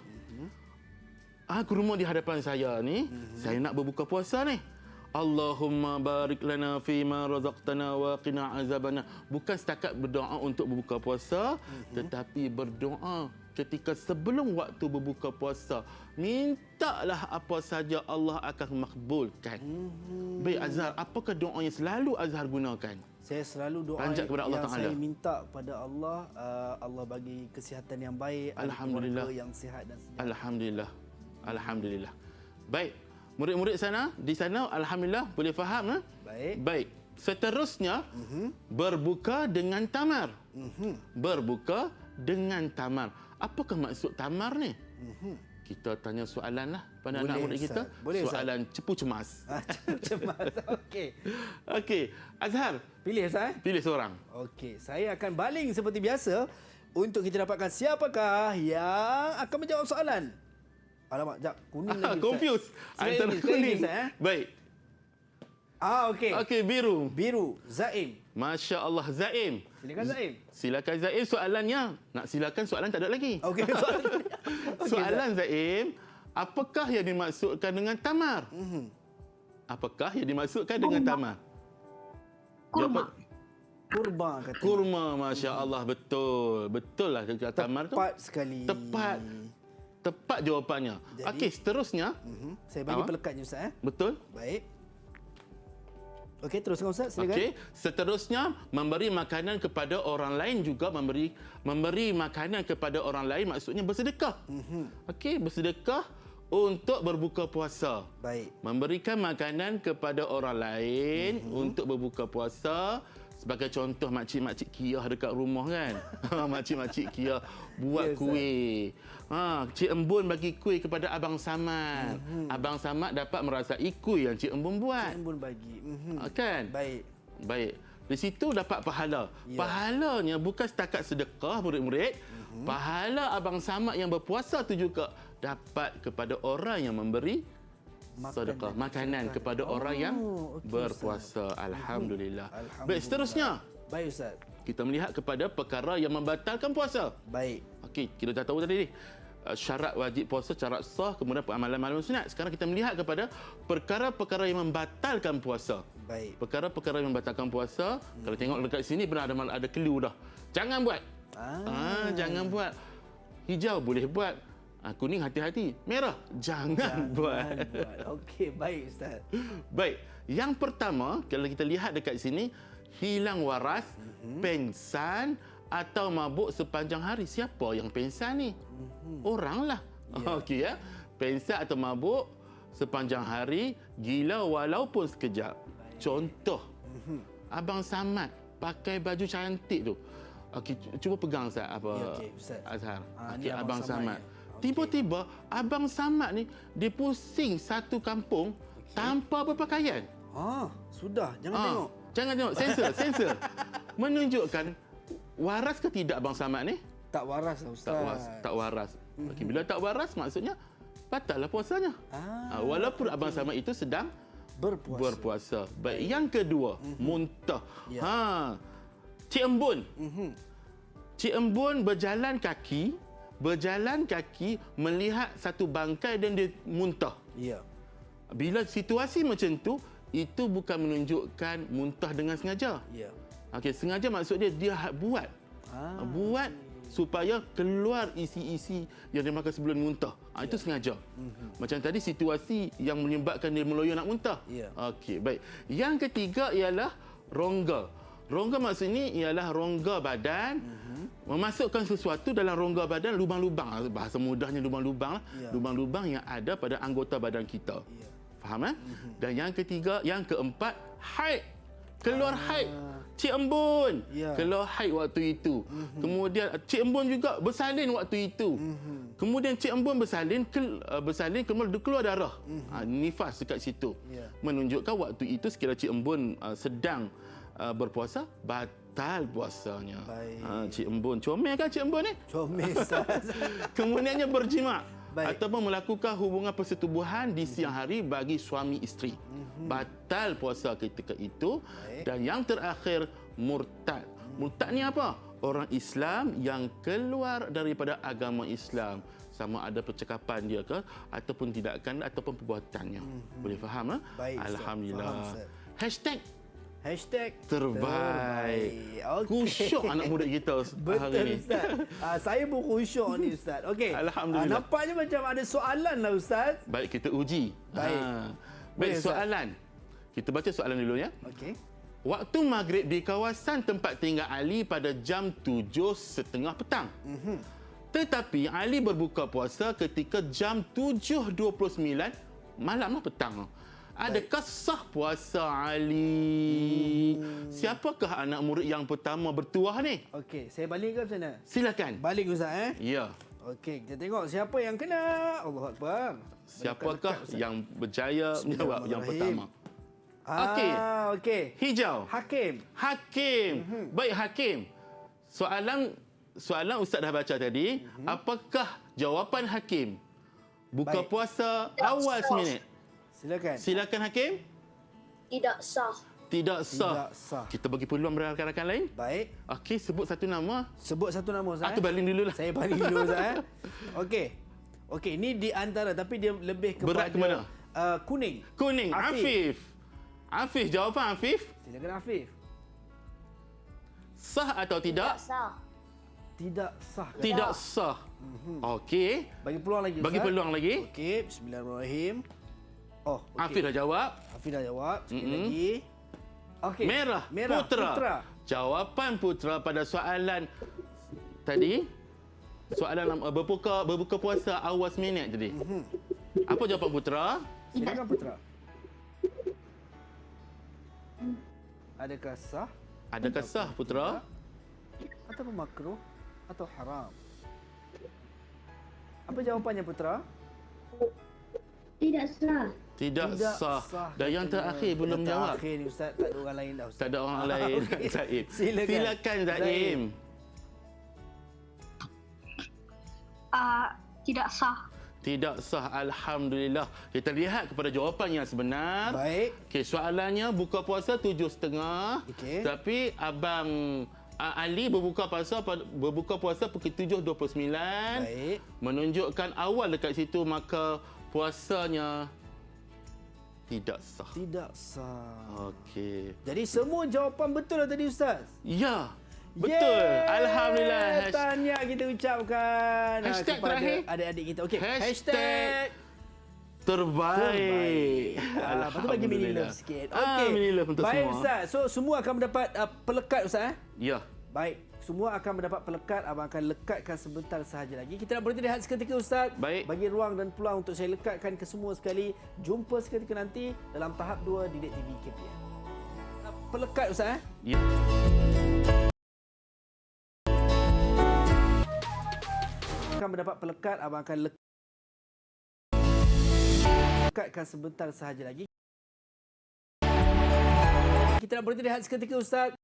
S1: aku rumah di hadapan saya ni, saya nak berbuka puasa ni. Allahumma barik lana fima razaqtana wa qina azabana. Bukan setakat berdoa untuk berbuka puasa, tetapi berdoa ketika sebelum waktu berbuka puasa. Mintalah apa saja Allah akan makbulkan. Baik Azhar, apakah doa yang selalu Azhar gunakan?
S2: Saya selalu doa
S1: Panjat kepada Allah
S2: yang
S1: Ta'ala.
S2: saya minta kepada Allah, Allah bagi kesihatan yang baik, ahli
S1: Alhamdulillah.
S2: keluarga yang sihat dan sejahtera.
S1: Alhamdulillah. Alhamdulillah. Baik. Murid-murid di sana alhamdulillah boleh faham eh?
S2: Baik.
S1: Baik. Seterusnya berbuka dengan tamar. Berbuka dengan tamar. Apakah maksud tamar ni? Kita tanya soalan lah pada
S2: Boleh,
S1: anak murid kita.
S2: Ustaz. Boleh, Ustaz.
S1: Soalan cepu cemas.
S2: Cemas. Okey.
S1: Okey, Azhar,
S2: Pilih Ustaz.
S1: pilih seorang.
S2: Okey, saya akan baling seperti biasa untuk kita dapatkan siapakah yang akan menjawab soalan. Alamak, jap, kuning lagi. Ustaz.
S1: Confused
S2: Sekali
S1: antara
S2: lagi,
S1: kuning.
S2: Ustaz,
S1: Baik.
S2: Okey.
S1: Okey, biru.
S2: Biru, Zaim.
S1: Masya Allah, Zaim.
S2: Silakan Zaim.
S1: Silakan Zaim, soalannya. Nak silakan, soalan tak ada lagi.
S2: Okey, soalan.
S1: Soalan Zaim, apakah yang dimaksudkan dengan tamar? Apakah yang dimaksudkan dengan tamar?
S3: Kurma.
S2: Kurma kata.
S1: Kurma, Masya Allah, betul. Betul lah tamar tu.
S2: Tepat sekali.
S1: Tepat jawapannya.
S2: Jadi-
S1: Okey, seterusnya.
S2: Saya bagi
S1: Awak?
S2: pelekatnya Ustaz.
S1: Betul?
S2: Baik. Okey, teruskan Ustaz, silakan.
S1: Okey, seterusnya memberi makanan kepada orang lain juga memberi makanan kepada orang lain maksudnya bersedekah. Okey, bersedekah untuk berbuka puasa.
S2: Baik.
S1: Memberikan makanan kepada orang lain untuk berbuka puasa. Sebagai contoh makcik-makcik Kia dekat rumah kan. Makcik-makcik Kia buat
S2: Ya, Ustaz.
S1: kuih. Cik Embun bagi kuih kepada Abang Samad. Abang Samad dapat merasai kuih yang Cik Embun buat.
S2: Embun bagi.
S1: Kan?
S2: Baik.
S1: Baik. Di situ dapat pahala.
S2: Ya.
S1: Pahalanya bukan setakat sedekah murid-murid. Pahala Abang Samad yang berpuasa tu juga dapat kepada orang yang memberi sedekah. Makanan kepada orang yang
S2: okey,
S1: berpuasa. Alhamdulillah.
S2: Alhamdulillah.
S1: Baik, seterusnya.
S2: Baik Ustaz.
S1: Kita melihat kepada perkara yang membatalkan puasa.
S2: Baik.
S1: Okey, kita dah tahu tadi ni. Syarat wajib puasa, syarat sah, kemudian amalan-amalan sunat. Sekarang kita melihat kepada perkara-perkara yang membatalkan puasa.
S2: Baik.
S1: Perkara-perkara yang membatalkan puasa, kalau tengok dekat sini benar ada clue dah. Jangan buat. Jangan buat. Hijau boleh buat. Kuning hati-hati. Merah jangan buat.
S2: Okey, baik Ustaz.
S1: Baik. Yang pertama, kalau kita lihat dekat sini, hilang waras, pengsan atau mabuk sepanjang hari. Siapa yang pengsan ni? Oranglah. Okey ya. Pengsan atau mabuk sepanjang hari, gila walaupun sekejap. Contoh, Abang Samad pakai baju cantik tu. Okey, cuba pegang Ustaz apa
S2: Ya, okey, Ustaz.
S1: Azhar.
S2: Ni
S1: Okey,
S2: Abang
S1: Abang
S2: Samad
S1: Samad.
S2: ya. Okey.
S1: Tiba-tiba Abang Samad ni dia pusing satu kampung tanpa berpakaian.
S2: Sudah. Jangan tengok.
S1: Jangan tengok. Sensor. Menunjukkan waras ke tidak Abang Samad ni?
S2: Tak waras lah Ustaz.
S1: Tak waras. Okey, bila tak waras maksudnya batallah puasanya. Walaupun Abang Samad itu sedang berpuasa. Baik, yang kedua, muntah.
S2: Ya.
S1: Cik Embun. Cik Embun berjalan kaki melihat satu bangkai dan dia muntah.
S2: Ya.
S1: Bila situasi macam tu, itu bukan menunjukkan muntah dengan sengaja.
S2: Ya.
S1: Okey, sengaja maksud dia buat. Buat supaya keluar isi-isi yang dia makan sebelum muntah. Itu sengaja. Macam tadi situasi yang menyebabkan dia meloyo nak muntah.
S2: Ya.
S1: Okey, baik. Yang ketiga ialah rongga. Rongga maksudnya ialah rongga badan. Memasukkan sesuatu dalam rongga badan, lubang-lubang. Bahasa mudahnya lubang-lubang lah.
S2: Ya.
S1: Lubang-lubang yang ada pada anggota badan kita.
S2: Ya.
S1: Faham? Dan yang ketiga, yang keempat, haid. Keluar haid. Cik Embun
S2: Ya.
S1: keluar haid waktu itu. Kemudian Cik Embun juga bersalin waktu itu. Kemudian Cik Embun bersalin kemudian keluar darah. Nifas dekat situ.
S2: Ya.
S1: Menunjukkan waktu itu sekiranya Cik Embun sedang berpuasa, batal batal puasanya.
S2: Baik.
S1: Cik Embun, comel kan Cik Embun ni?
S2: Comel Ustaz.
S1: Kemudiannya berjima
S2: Baik.
S1: ataupun melakukan hubungan persetubuhan di siang hari bagi suami isteri. Batal puasa ketika itu.
S2: Baik.
S1: Dan yang terakhir, murtad. Murtad ni apa? Orang Islam yang keluar daripada agama Islam. Sama ada percakapan dia ke ataupun tindakan ataupun perbuatannya. Boleh faham?
S2: Baik, Ustaz.
S1: Alhamdulillah.
S2: Faham, Ustaz.
S1: Hashtag
S2: Hashtag
S1: terbaik.
S2: Okey.
S1: Kusyuk anak muda kita hari
S2: Betul
S1: ni.
S2: Ustaz. Saya pun khusyuk ni Ustaz. Okey.
S1: Alhamdulillah.
S2: Nampaknya macam ada soalan lah Ustaz.
S1: Baik, kita uji.
S2: Baik.
S1: Baik,
S2: Boleh, Ustaz.
S1: soalan. Kita baca soalan dulu ya.
S2: Okey.
S1: Waktu maghrib di kawasan tempat tinggal Ali pada jam 7.30 petang. Tetapi Ali berbuka puasa ketika jam 7.29 malam petang. Adakah sah puasa Ali? Siapakah anak murid yang pertama bertuah ni?
S2: Okey, saya balik ke macam mana?
S1: Silakan.
S2: Balik Ustaz
S1: Ya.
S2: Okey, kita tengok siapa yang kena. Allahu Akbar.
S1: Siapakah
S2: Dekat-dekat, Ustaz.
S1: yang berjaya menjawab yang pertama? Okey.
S2: Okey.
S1: Hijau.
S2: Hakim.
S1: Hakim. Baik, Hakim. Soalan Ustaz dah baca tadi. Apakah jawapan Hakim? Buka
S2: Baik.
S1: puasa awal seminit.
S2: Silakan.
S1: Silakan Hakim.
S5: Tidak sah.
S1: Tidak sah.
S2: Tidak sah.
S1: Kita bagi peluang rakan-rakan lain.
S2: Baik.
S1: Okey, sebut satu nama.
S2: Sebut satu nama Ustaz.
S1: Aku baling dululah.
S2: Saya baling dulu Ustaz. Okey. Okey, ni di antara tapi dia lebih kepada
S1: Berat ke mana?
S2: Kuning.
S1: Kuning. Afif. Afif, jawapan Afif.
S2: Silakan Afif.
S1: Sah atau tidak?
S5: Tidak sah.
S2: Tidak sah. Kan?
S1: Tidak sah. Okey.
S2: Bagi peluang lagi Ustaz.
S1: Bagi peluang lagi.
S2: Okey, bismillahirrahmanirrahim. Oh, okey.
S1: Afif dah jawab.
S2: Afif dah jawab. Sekali lagi. Okey.
S1: Merah, Putra. Jawapan Putra pada soalan tadi, soalan berbuka puasa awal seminit tadi. Apa jawapan Putra?
S2: Silakan Putra. Adakah sah
S1: Adakah sah Putra?
S2: ataupun makruh atau haram? Apa jawapannya Putra?
S3: Tidak sah.
S1: Tidak sah. Dan yang terakhir belum
S2: Yang
S1: jawab.
S2: terakhir ni Ustaz, tak ada orang lain dah Ustaz.
S1: Tak ada orang lain.
S2: Okey.
S1: Zaim.
S2: Silakan.
S1: Zaim.
S3: Tidak sah.
S1: Tidak sah. Alhamdulillah. Kita lihat kepada jawapan yang sebenar.
S2: Baik.
S1: Okey, soalannya buka puasa 7.30.
S2: Okey.
S1: Tapi abang Ali berbuka puasa pukul 7.29.
S2: Baik.
S1: Menunjukkan awal dekat situ, maka puasanya tidak sah.
S2: Tidak sah.
S1: Okey.
S2: Jadi semua jawapan betul lah tadi Ustaz.
S1: Ya. Betul. Alhamdulillah.
S2: Tahniah kita ucapkan
S1: Hashtag
S2: kepada
S1: terakhir.
S2: adik-adik kita. Okey.
S1: Hashtag terbaik.
S2: Lepas tu bagi mini love sikit. Okey.
S1: Mini love untuk
S2: baik,
S1: semua.
S2: Ustaz. So semua akan mendapat pelekat Ustaz.
S1: Ya.
S2: Baik. Semua akan mendapat pelekat. Abang akan lekatkan sebentar sahaja lagi. Kita nak berhenti rehat seketika Ustaz.
S1: Baik.
S2: Bagi ruang dan peluang untuk saya lekatkan ke semua sekali. Jumpa seketika nanti dalam tahap 2 Didik TV KPM. Pelekat Ustaz.
S1: Ya.
S2: Akan mendapat pelekat. Abang akan lekatkan sebentar sahaja lagi. Kita nak berhenti rehat seketika Ustaz.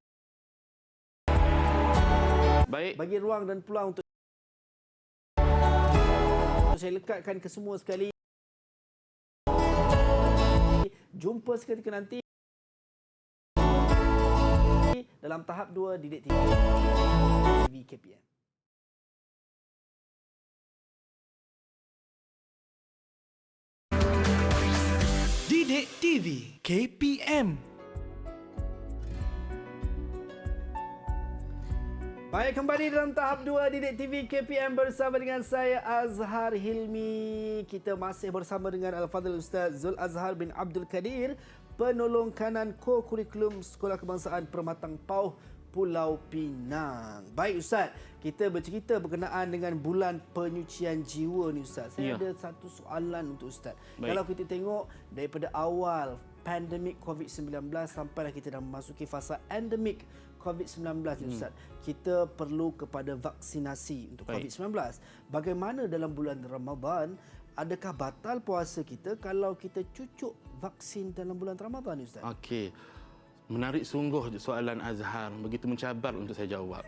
S1: Baik.
S2: Bagi ruang dan peluang untuk saya lekatkan ke semua sekali. Jumpa seketika nanti dalam tahap 2 Didik TV KPM.
S4: Didik TV KPM.
S2: Baik, kembali dalam tahap 2 Didik TV KPM bersama dengan saya Azhar Hilmi. Kita masih bersama dengan Al-Fadhil Ustaz Zul Azhar bin Abdul Kadir, penolong kanan ko-kurikulum Sekolah Kebangsaan Permatang Pauh Pulau Pinang. Baik Ustaz, kita bercerita berkenaan dengan bulan penyucian jiwa ni Ustaz. Saya ada satu soalan untuk Ustaz.
S1: Baik.
S2: Kalau kita tengok daripada awal pandemik COVID-19 sampailah kita dah memasuki fasa endemik COVID-19 ni Ustaz. Kita perlu kepada vaksinasi untuk
S1: Baik.
S2: COVID-19. Bagaimana dalam bulan Ramadan, adakah batal puasa kita kalau kita cucuk vaksin dalam bulan Ramadan ni Ustaz?
S1: Okey. Menarik sungguh soalan Azhar. Begitu mencabar untuk saya jawab.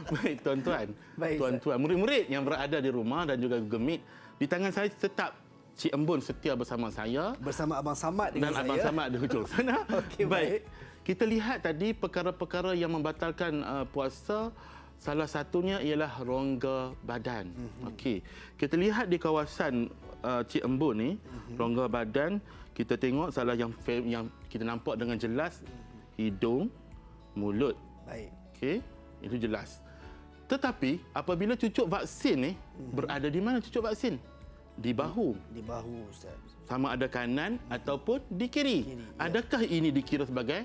S1: Baik, tuan-tuan.
S2: Baik,
S1: Tuan-tuan, murid-murid yang berada di rumah dan juga Gemit, di tangan saya tetap Cik Embun setia bersama saya.
S2: Bersama Abang Samad dengan
S1: Dan
S2: saya.
S1: Abang Samad di hujung sana.
S2: Okey, baik.
S1: Kita lihat tadi perkara-perkara yang membatalkan puasa. Salah satunya ialah rongga badan. Okey. Kita lihat di kawasan Cik Embun ni, rongga badan, kita tengok salah yang kita nampak dengan jelas hidung, mulut.
S2: Baik.
S1: Okey, itu jelas. Tetapi apabila cucuk vaksin ni berada di mana cucuk vaksin? Di bahu.
S2: Di bahu, Ustaz.
S1: Sama ada kanan ataupun di kiri.
S2: Kiri, ya.
S1: Adakah ini dikira sebagai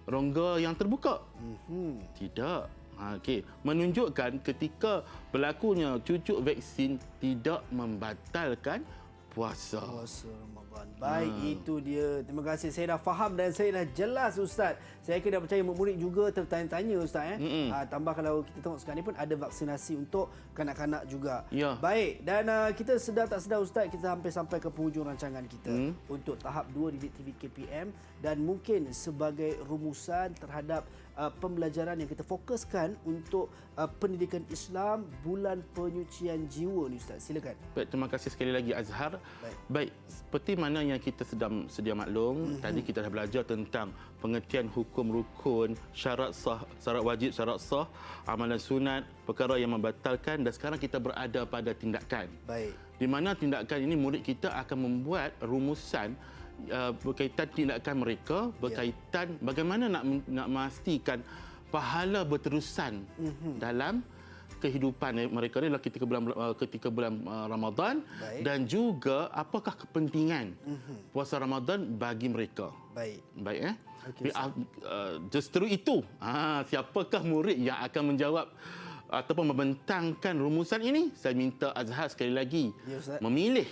S1: rongga yang terbuka? Tidak. Okey, menunjukkan ketika berlakunya cucuk vaksin tidak membatalkan puasa.
S2: Puasa Ramadan. Baik, itu dia. Terima kasih. Saya dah faham dan saya dah jelas, Ustaz. Saya kena percaya murid juga tertanya-tanya, Ustaz. Tambah kalau kita tengok sekarang ni pun ada vaksinasi untuk kanak-kanak juga.
S1: Ya.
S2: Baik, dan kita sedar tak sedar, Ustaz, kita hampir sampai ke penghujung rancangan kita untuk tahap 2 Didik TV KPM, dan mungkin sebagai rumusan terhadap pembelajaran yang kita fokuskan untuk pendidikan Islam bulan penyucian jiwa ni, Ustaz. Silakan.
S1: Baik, terima kasih sekali lagi Azhar. Baik, seperti mana yang kita sedia maklum, tadi kita dah belajar tentang pengertian hukum rukun, syarat sah, syarat wajib, syarat sah, amalan sunat, perkara yang membatalkan, dan sekarang kita berada pada tindakan.
S2: Baik.
S1: Di mana tindakan ini murid kita akan membuat rumusan berkaitan tindakan mereka, berkaitan bagaimana nak memastikan pahala berterusan dalam kehidupan mereka ni ketika bulan Ramadan.
S2: Baik.
S1: Dan juga apakah kepentingan puasa Ramadan bagi mereka.
S2: Baik.
S1: Baik
S2: Okey,
S1: justru itu, siapakah murid yang akan menjawab ataupun membentangkan rumusan ini? Saya minta Azhar sekali lagi
S2: Ya, Ustaz.
S1: memilih.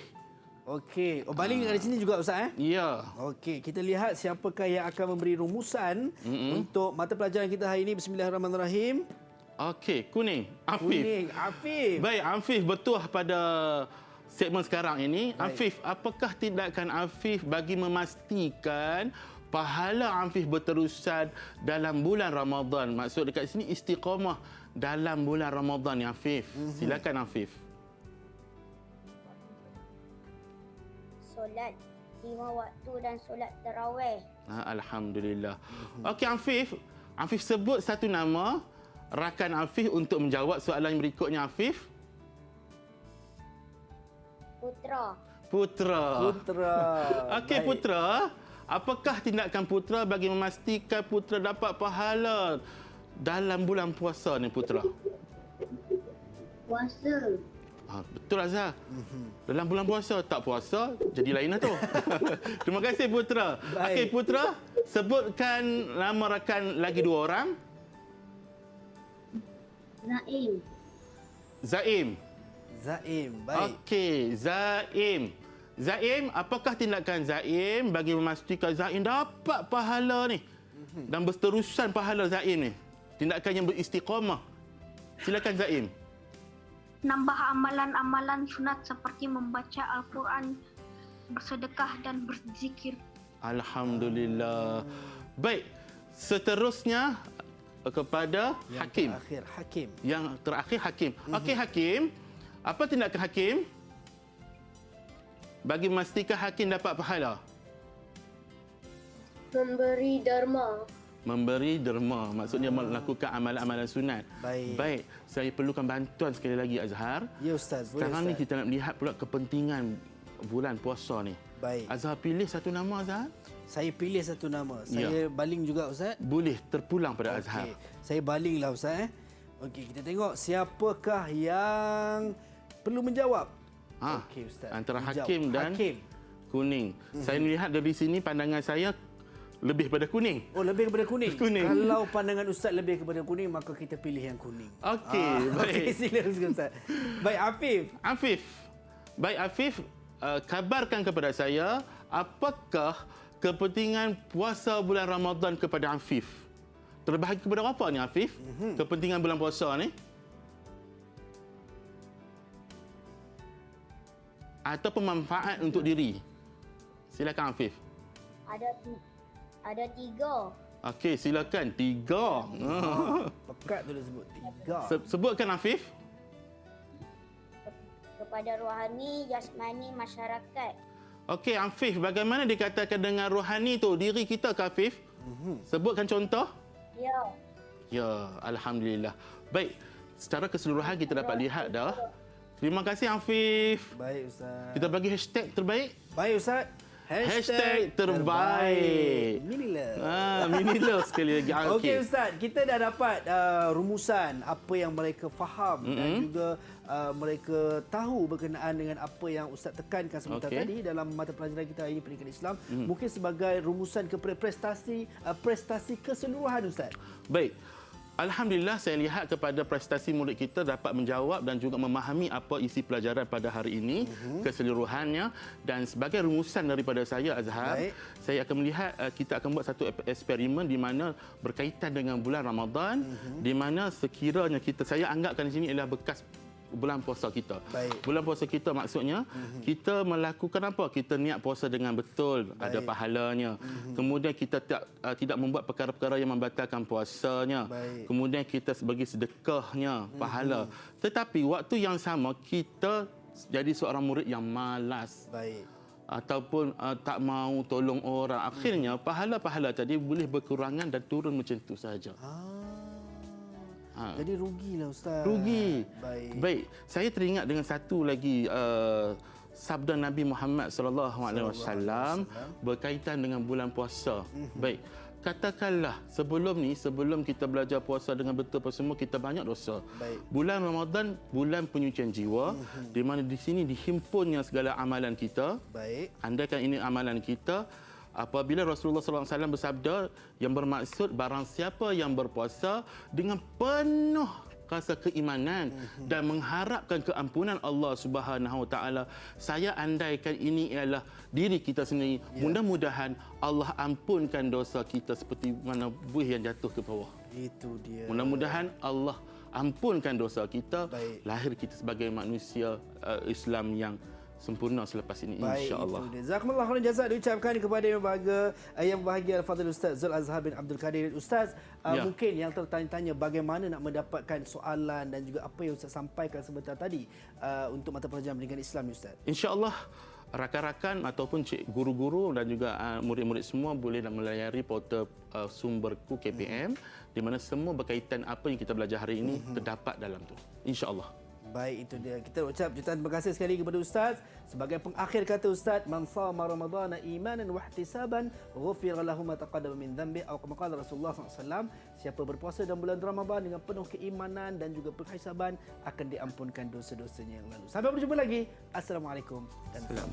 S2: Okey. Oh, baling dari sini juga, Ustaz,
S1: Ya.
S2: Okey, kita lihat siapakah yang akan memberi rumusan untuk mata pelajaran kita hari ini. Bismillahirrahmanirrahim.
S1: Okey, kuning. Afif.
S2: Kuning, Afif.
S1: Baik, Afif betul pada segmen sekarang ini.
S2: Baik.
S1: Afif, apakah tindakan Afif bagi memastikan pahala Afif berterusan dalam bulan Ramadan? Maksud dekat sini istiqamah dalam bulan Ramadan ni, Afif. Silakan Afif.
S5: Solat 5 waktu dan solat tarawih.
S1: Alhamdulillah. Okey, Afif. Afif sebut satu nama rakan Afif untuk menjawab soalan berikutnya, Afif.
S5: Putra.
S1: Putra.
S2: Putra.
S1: Okey,
S2: Baik.
S1: Putra. Apakah tindakan Putra bagi memastikan Putra dapat pahala dalam bulan puasa ni, Putra?
S5: Puasa.
S1: Betul, Azhar. Dalam bulan puasa, tak puasa, jadi lain lah tu. Terima kasih, Putra.
S2: Baik.
S1: Okey, Putra. Sebutkan nama rakan lagi 2 orang.
S5: Naim.
S1: Zaim.
S2: Zaim. Baik.
S1: Okey, Zaim. Zaim, apakah tindakan Zaim bagi memastikan Zaim dapat pahala ni? Dan berterusan pahala Zaim ni. Tindakan yang beristiqamah. Silakan Zaim.
S3: Nambah amalan-amalan sunat seperti membaca Al-Quran, bersedekah dan berzikir.
S1: Alhamdulillah. Baik, seterusnya kepada Hakim.
S2: Terakhir, Hakim.
S1: Yang terakhir Hakim. Okey, Hakim. Apa tindakan Hakim bagi memastikan Hakim dapat pahala?
S5: Memberi derma.
S1: Memberi derma, maksudnya melakukan amalan-amalan sunat.
S2: Baik.
S1: Saya perlukan bantuan sekali lagi, Azhar.
S2: Ya, Ustaz. Boleh,
S1: Sekarang ni
S2: Ustaz.
S1: kita nak melihat pula kepentingan bulan puasa ni.
S2: Baik.
S1: Azhar pilih satu nama, Azhar.
S2: Saya pilih satu nama.
S1: Ya.
S2: Saya baling juga, Ustaz.
S1: Boleh terpulang pada Azhar.
S2: Okey. Saya balinglah, Ustaz. Okey, kita tengok siapakah yang perlu menjawab. Okey, Ustaz.
S1: Antara
S2: Hijau.
S1: Hakim dan
S2: Hakim.
S1: kuning. Saya melihat dari sini pandangan saya lebih pada kuning.
S2: Oh, lebih kepada kuning.
S1: Kuning.
S2: Kalau pandangan Ustaz lebih kepada kuning, maka kita pilih yang kuning.
S1: Okey, baik.
S2: Okey, silakan, Ustaz. Baik, Afif.
S1: Afif. Baik, Afif, kabarkan kepada saya apakah kepentingan puasa bulan Ramadan kepada Afif? Terbahagi kepada apa ni, Afif? Kepentingan bulan puasa ni? Atau manfaat untuk diri? Silakan, Afif.
S5: Ada 3.
S1: Okey, silakan. 3.
S2: Pekat tu dia sebut 3.
S1: Sebutkan Afif.
S5: Kepada rohani, jasmani, masyarakat.
S1: Okey, Afif, bagaimana dikatakan dengan rohani tu? Diri kita ke Afif? Sebutkan contoh.
S5: Ya.
S1: Ya, Alhamdulillah. Baik, secara keseluruhan kita dapat lihat dah. Terima kasih Afif.
S2: Baik Ustaz.
S1: Kita bagi hashtag terbaik.
S2: Baik Ustaz.
S1: Hashtag terbaik.
S2: Mini love.
S1: Mini love sekali lagi.
S2: Okey Ustaz, kita dah dapat rumusan apa yang mereka faham dan juga mereka tahu berkenaan dengan apa yang Ustaz tekankan sebentar tadi dalam mata pelajaran kita hari ini pendidikan Islam. Mungkin sebagai rumusan kepada prestasi keseluruhan Ustaz.
S1: Baik. Alhamdulillah saya lihat kepada prestasi murid kita dapat menjawab dan juga memahami apa isi pelajaran pada hari ini keseluruhannya, dan sebagai rumusan daripada saya Azhar, saya akan melihat kita akan buat satu eksperimen di mana berkaitan dengan bulan Ramadan, di mana sekiranya saya anggapkan di sini adalah bekas bulan puasa kita. Bulan puasa kita maksudnya kita melakukan apa? Kita niat puasa dengan betul, ada pahalanya. Kemudian kita tidak membuat perkara-perkara yang membatalkan puasanya. Kemudian kita bagi sedekahnya, pahala. Tetapi waktu yang sama kita jadi seorang murid yang malas. Ataupun tak mau tolong orang. Akhirnya pahala-pahala tadi boleh berkurangan dan turun macam itu sahaja.
S2: Jadi rugilah Ustaz.
S1: Rugi. Baik. Saya teringat dengan satu lagi sabda Nabi Muhammad sallallahu alaihi wasallam berkaitan dengan bulan puasa. Baik. Katakanlah sebelum kita belajar puasa dengan betul apa semua, kita banyak dosa. Bulan Ramadan bulan penyucian jiwa, di mana di sini dihimpunnya segala amalan kita. Andaikan ini amalan kita, apabila Rasulullah SAW bersabda yang bermaksud barang siapa yang berpuasa dengan penuh rasa keimanan dan mengharapkan keampunan Allah Subhanahu Wa Taala, saya andaikan ini ialah diri kita sendiri, mudah-mudahan Allah ampunkan dosa kita seperti mana buih yang jatuh ke bawah.
S2: Itu dia.
S1: Mudah-mudahan Allah ampunkan dosa kita, lahir kita sebagai manusia Islam yang sempurna selepas ini, insya-Allah.
S2: Jazakumullah khairan jazak diucapkan kepada yang berbahagia Al-Fadhil Ustaz Zul Azhar bin Abdul Kadir. Ustaz, mungkin yang tertanya-tanya bagaimana nak mendapatkan soalan dan juga apa yang Ustaz sampaikan sebentar tadi untuk mata pelajaran pendidikan Islam Ustaz.
S1: Insya-Allah rakan-rakan ataupun guru-guru dan juga murid-murid semua boleh melayari portal Sumberku KPM, di mana semua berkaitan apa yang kita belajar hari ini terdapat dalam tu. Insya-Allah.
S2: Baik, itu dia. Kita ucap jutaan terima kasih sekali kepada Ustaz. Sebagai pengakhir kata Ustaz, man shama ramadhana imanan wa ihtisaban ghufira lahu ma taqaddama min dhanbi atau kama qala Rasulullah SAW, siapa berpuasa dalam bulan Ramadan dengan penuh keimanan dan juga penghisaban akan diampunkan dosa-dosanya yang lalu. Sampai berjumpa lagi. Assalamualaikum dan salam.